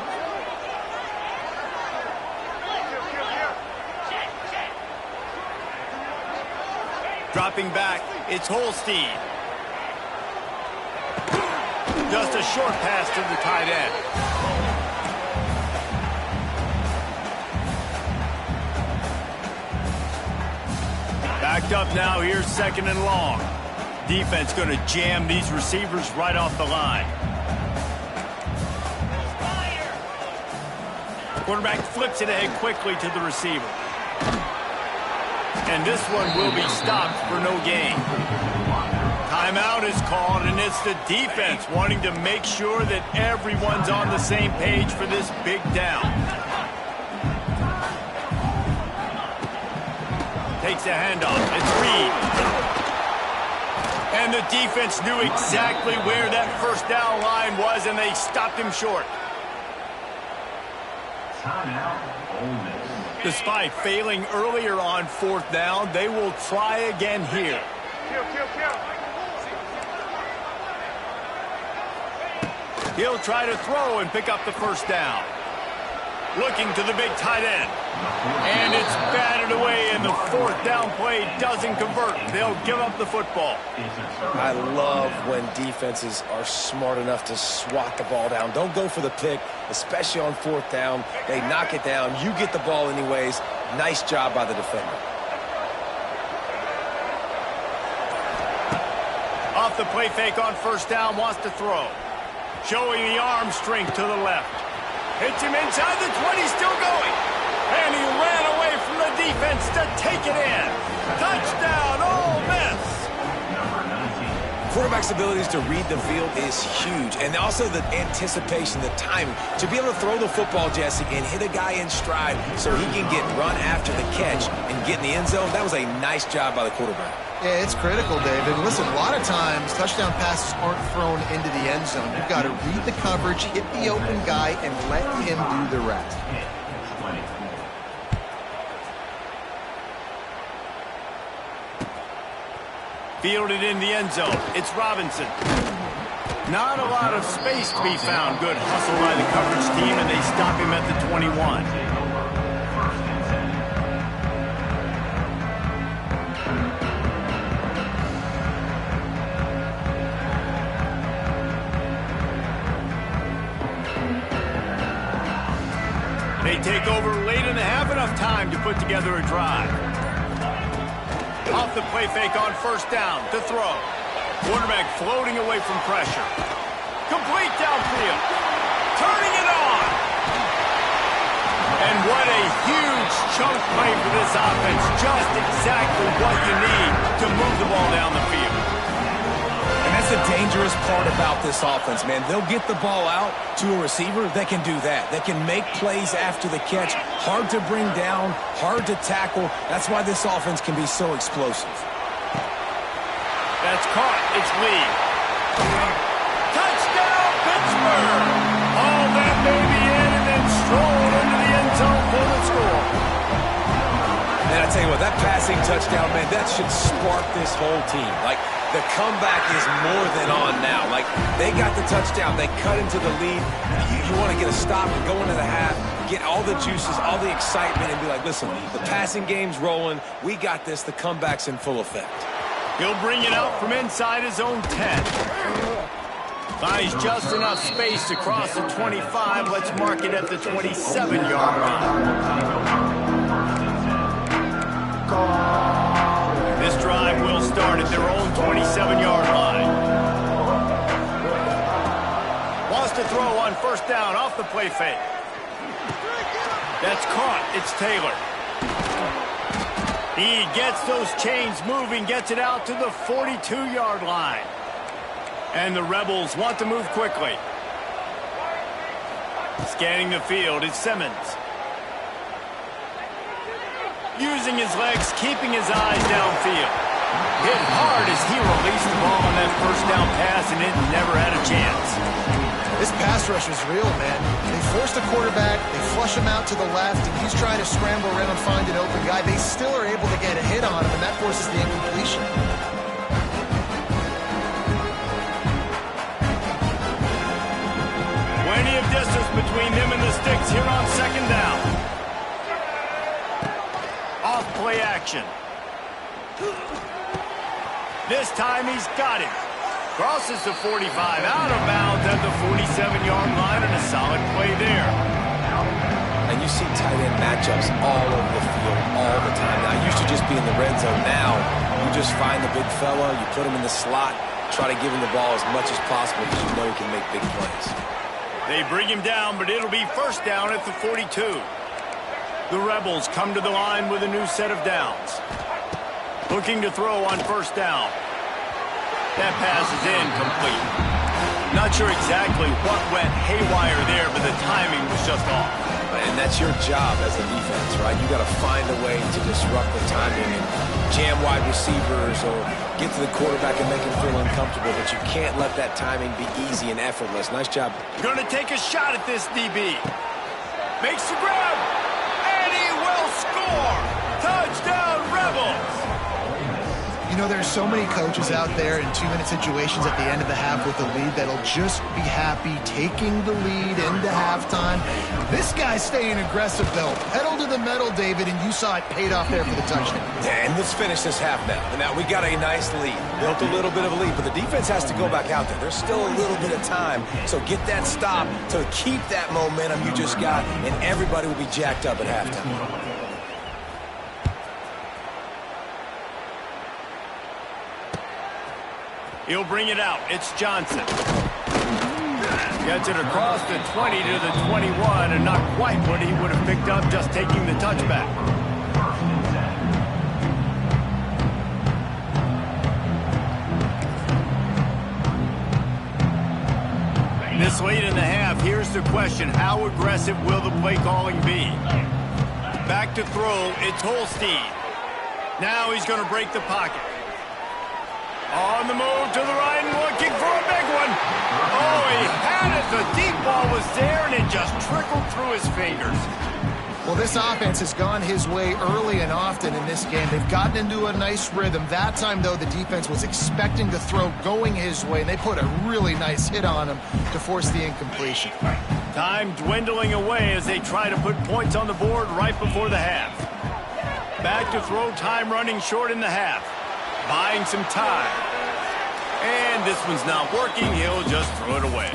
Dropping back, it's Holstein. Just a short pass to the tight end. Backed up now, here's 2nd and long. Defense going to jam these receivers right off the line. Quarterback flips it ahead quickly to the receiver. And this one will be stopped for no gain. Timeout is called, and it's the defense wanting to make sure that everyone's on the same page for this big down. Takes a handoff. It's Reed. And the defense knew exactly where that 1st down line was, and they stopped him short. Timeout, Ole Miss. Despite failing earlier on 4th down, they will try again here. He'll try to throw and pick up the 1st down. Looking to the big tight end. And it's batted away, and the 4th down play doesn't convert. They'll give up the football. I love when defenses are smart enough to swat the ball down. Don't go for the pick, especially on 4th down. They knock it down. You get the ball anyways. Nice job by the defender. Off the play fake on 1st down, wants to throw. Showing the arm strength to the left. Hits him inside the 20, still going. And he ran away from the defense to take it in. Touchdown, Ole Miss. Number 19. Quarterback's abilities to read the field is huge. And also the anticipation, the timing. To be able to throw the football, Jesse, and hit a guy in stride so he can get run after the catch and get in the end zone, that was a nice job by the quarterback. Yeah, it's critical, David. Listen, a lot of times touchdown passes aren't thrown into the end zone. You've got to read the coverage, hit the open guy, and let him do the rest. 20. Fielded in the end zone. It's Robinson. Not a lot of space to be found. Good hustle by the coverage team, and they stop him at the 21. They take over late in the half, enough time to put together a drive. Off the play fake on 1st down to throw. Quarterback floating away from pressure. Complete downfield. Turning it on. And what a huge chunk play for this offense. Just exactly what you need to move the ball down the field. And that's the dangerous part about this offense, man. They'll get the ball out to a receiver that can do that. That can make plays after the catch. Hard to bring down, hard to tackle. That's why this offense can be so explosive. That's caught. It's Lee. Touchdown, Pittsburgh! Haul that baby in and then stroll into the end zone for the score. And I tell you what, that passing touchdown, man, that should spark this whole team. Like, the comeback is more than on now. Like, they got the touchdown. They cut into the lead. You want to get a stop and go into the half, get all the juices, all the excitement, and be like, listen, the passing game's rolling. We got this. The comeback's in full effect. He'll bring it out from inside his own 10. Finds just enough space to cross the 25. Let's mark it at the 27-yard line. This drive will start at their own 27-yard line. Wants to throw on first down off the play fake. That's caught. It's Taylor. He gets those chains moving, gets it out to the 42-yard line. And the Rebels want to move quickly. Scanning the field is Simmons. Using his legs, keeping his eyes downfield. Hit hard as he released the ball on that first down pass, and it never had a chance. This pass rush is real, man. They force the quarterback, they flush him out to the left, and he's trying to scramble around and find an open guy. They still are able to get a hit on him, and that forces the incompletion. Plenty of distance between him and the sticks here on second down. Off play action. This time he's got him. Crosses the 45, out of bounds at the 47-yard line, and a solid play there. And you see tight end matchups all over the field all the time. Now, it used to just be in the red zone. Now, you just find the big fella, you put him in the slot, try to give him the ball as much as possible because you know he can make big plays. They bring him down, but it'll be first down at the 42. The Rebels come to the line with a new set of downs. Looking to throw on first down. That pass is incomplete. Not sure exactly what went haywire there, but the timing was just off. And that's your job as a defense, right? You got to find a way to disrupt the timing and jam wide receivers or get to the quarterback and make him feel uncomfortable, but you can't let that timing be easy and effortless. Nice job. Going to take a shot at this DB. Makes the grab, and he will score. Touchdown, Rebels. You know, there's so many coaches out there in 2-minute situations at the end of the half with the lead that'll just be happy taking the lead into halftime. This guy's staying aggressive, though. Pedal to the metal, David, and you saw it paid off there for the touchdown. And let's finish this half now. And now we got a nice lead. Built a little bit of a lead, but the defense has to go back out there. There's still a little bit of time. So get that stop to keep that momentum you just got, and everybody will be jacked up at halftime. He'll bring it out. It's Johnson. Gets it across the 20 to the 21, and not quite what he would have picked up just taking the touchback. This late in the half, here's the question. How aggressive will the play calling be? Back to throw. It's Holstein. Now he's going to break the pocket. On the move to the right and looking for a big one. Oh, he had it. The deep ball was there, and it just trickled through his fingers. Well, this offense has gone his way early and often in this game. They've gotten into a nice rhythm. That time, though, the defense was expecting the throw going his way, and they put a really nice hit on him to force the incompletion. Time dwindling away as they try to put points on the board right before the half. Back to throw, time running short in the half. Buying some time. And this one's not working. He'll just throw it away.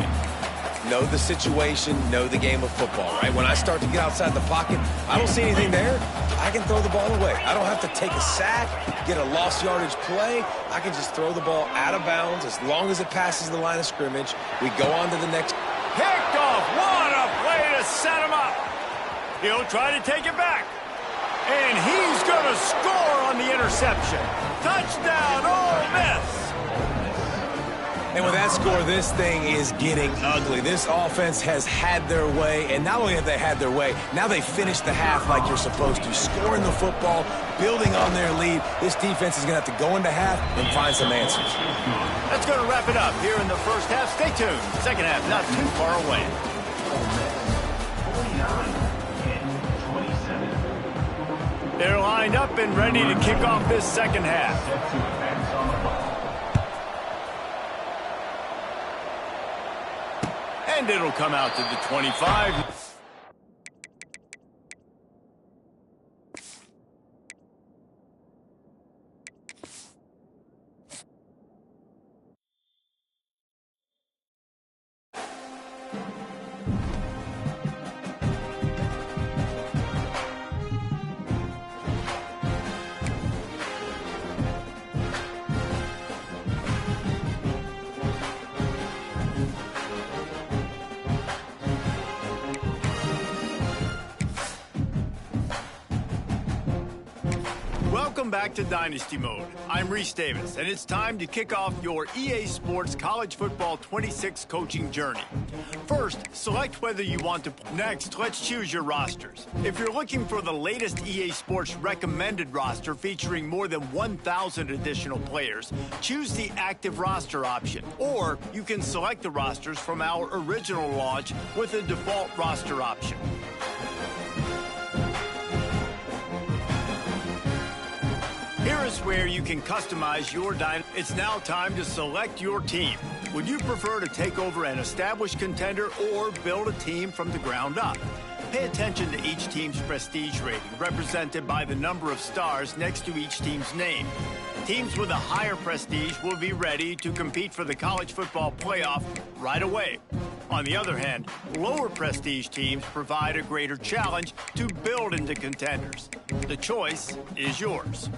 Know the situation, know the game of football, right? When I start to get outside the pocket, I don't see anything there. I can throw the ball away. I don't have to take a sack, get a lost yardage play. I can just throw the ball out of bounds as long as it passes the line of scrimmage. We go on to the next. Picked off. What a play to set him up. He'll try to take it back. And he's going to score on the interception. Touchdown, Ole Miss. And with that score, this thing is getting ugly. This offense has had their way, and not only have they had their way, now they finished the half like you're supposed to, scoring the football, building on their lead. This defense is going to have to go into half and find some answers. That's going to wrap it up here in the first half. Stay tuned. Second half not too far away. 49-27. They're lined up and ready to kick off this second half. And it'll come out to the 25. Welcome back to Dynasty Mode. I'm Reese Davis, and it's time to kick off your EA Sports College Football 26 coaching journey. First, select whether you want to. Next, let's choose your rosters. If you're looking for the latest EA Sports recommended roster featuring more than 1,000 additional players, choose the active roster option. Or you can select the rosters from our original launch with a default roster option. Here is where you can customize your dynasty. It's now time to select your team. Would you prefer to take over an established contender or build a team from the ground up? Pay attention to each team's prestige rating, represented by the number of stars next to each team's name. Teams with a higher prestige will be ready to compete for the college football playoff right away. On the other hand, lower prestige teams provide a greater challenge to build into contenders. The choice is yours.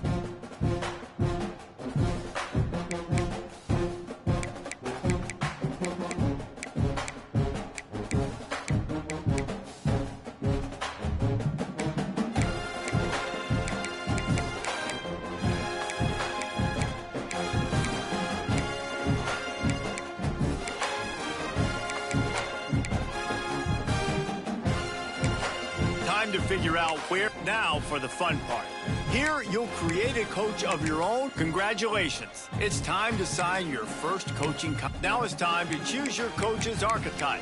Time to figure out where. Now for the fun part. Here, you'll create a coach of your own. Congratulations. It's time to sign your first coaching. Now it's time to choose your coach's archetype.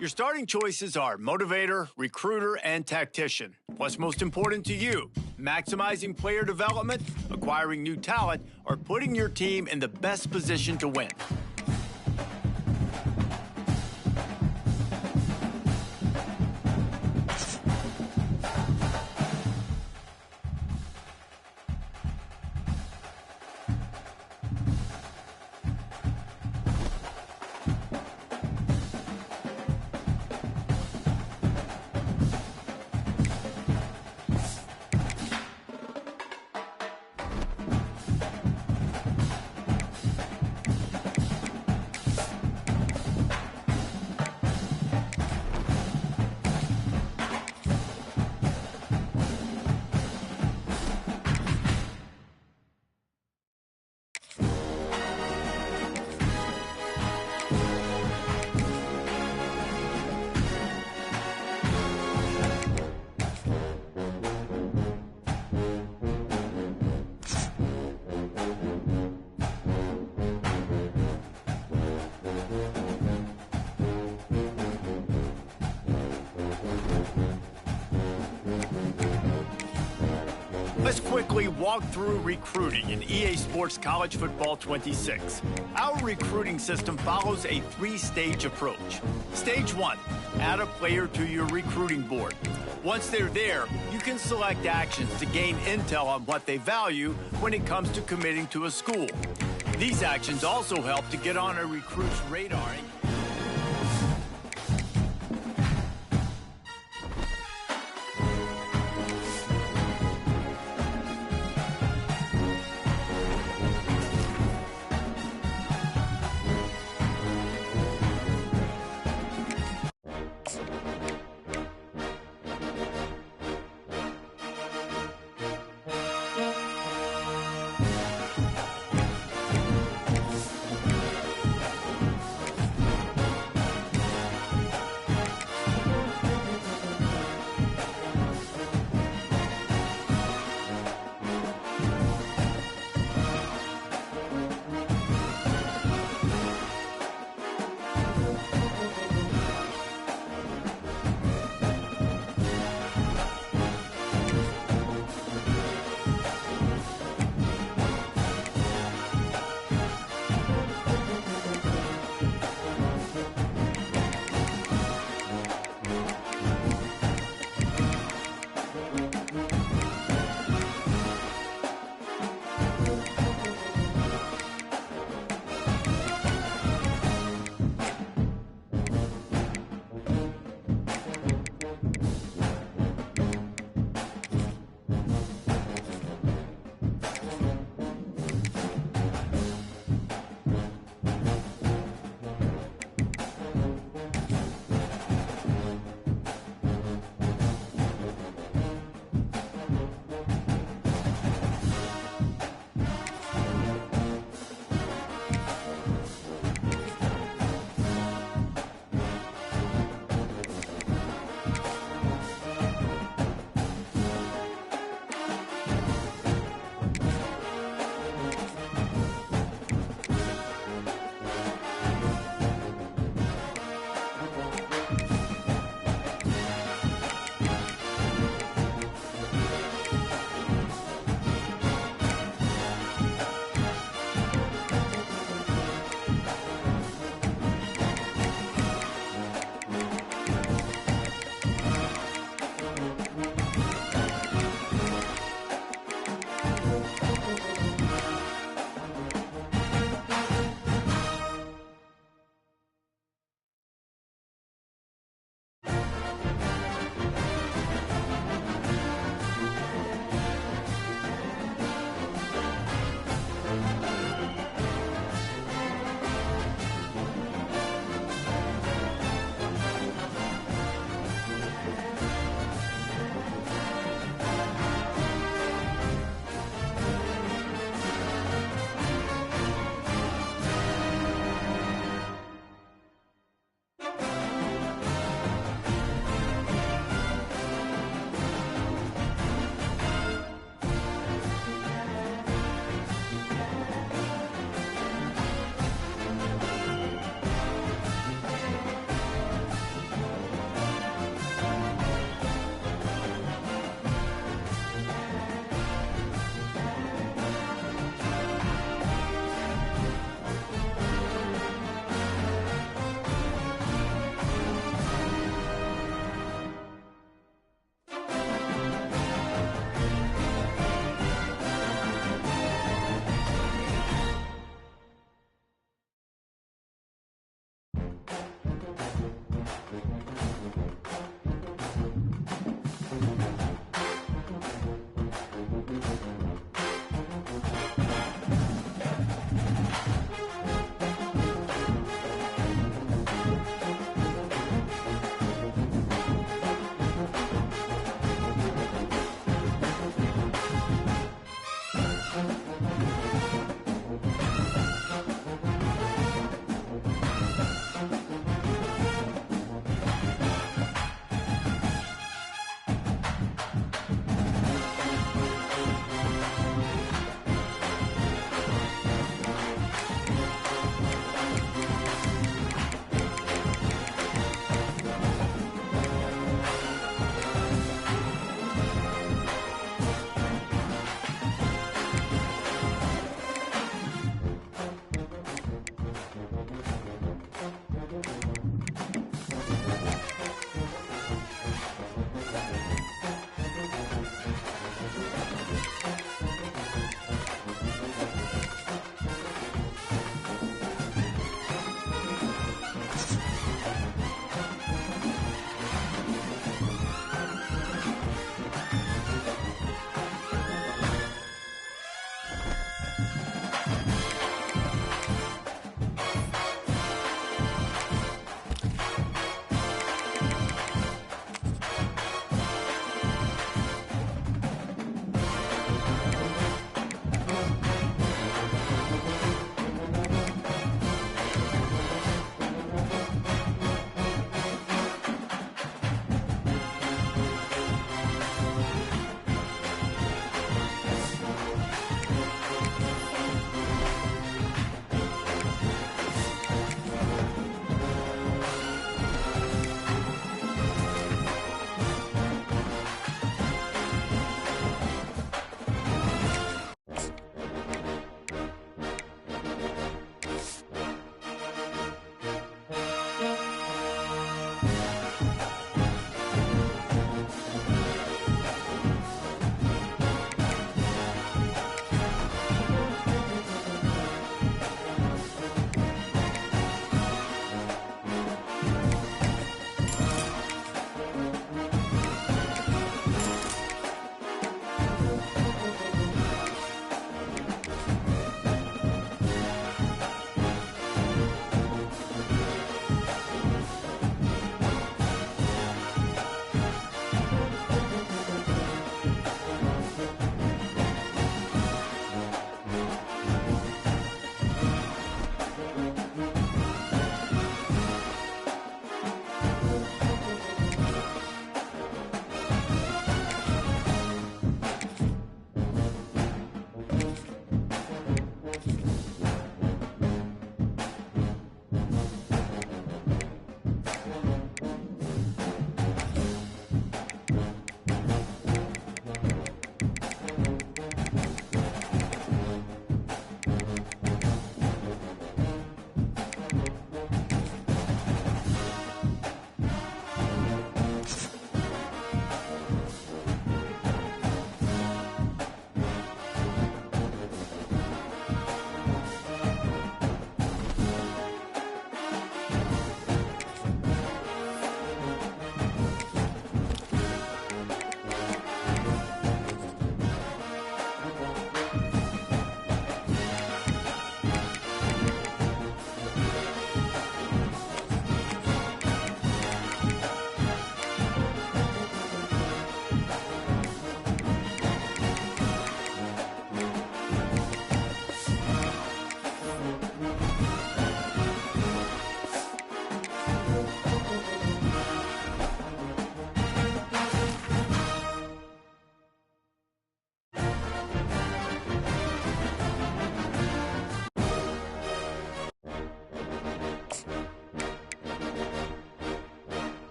Your starting choices are motivator, recruiter, and tactician. What's most important to you? Maximizing player development, acquiring new talent, or putting your team in the best position to win? Let's quickly walk through recruiting in EA Sports College Football 26. Our recruiting system follows a three-stage approach. Stage 1, add a player to your recruiting board. Once they're there, you can select actions to gain intel on what they value when it comes to committing to a school. These actions also help to get on a recruit's radar.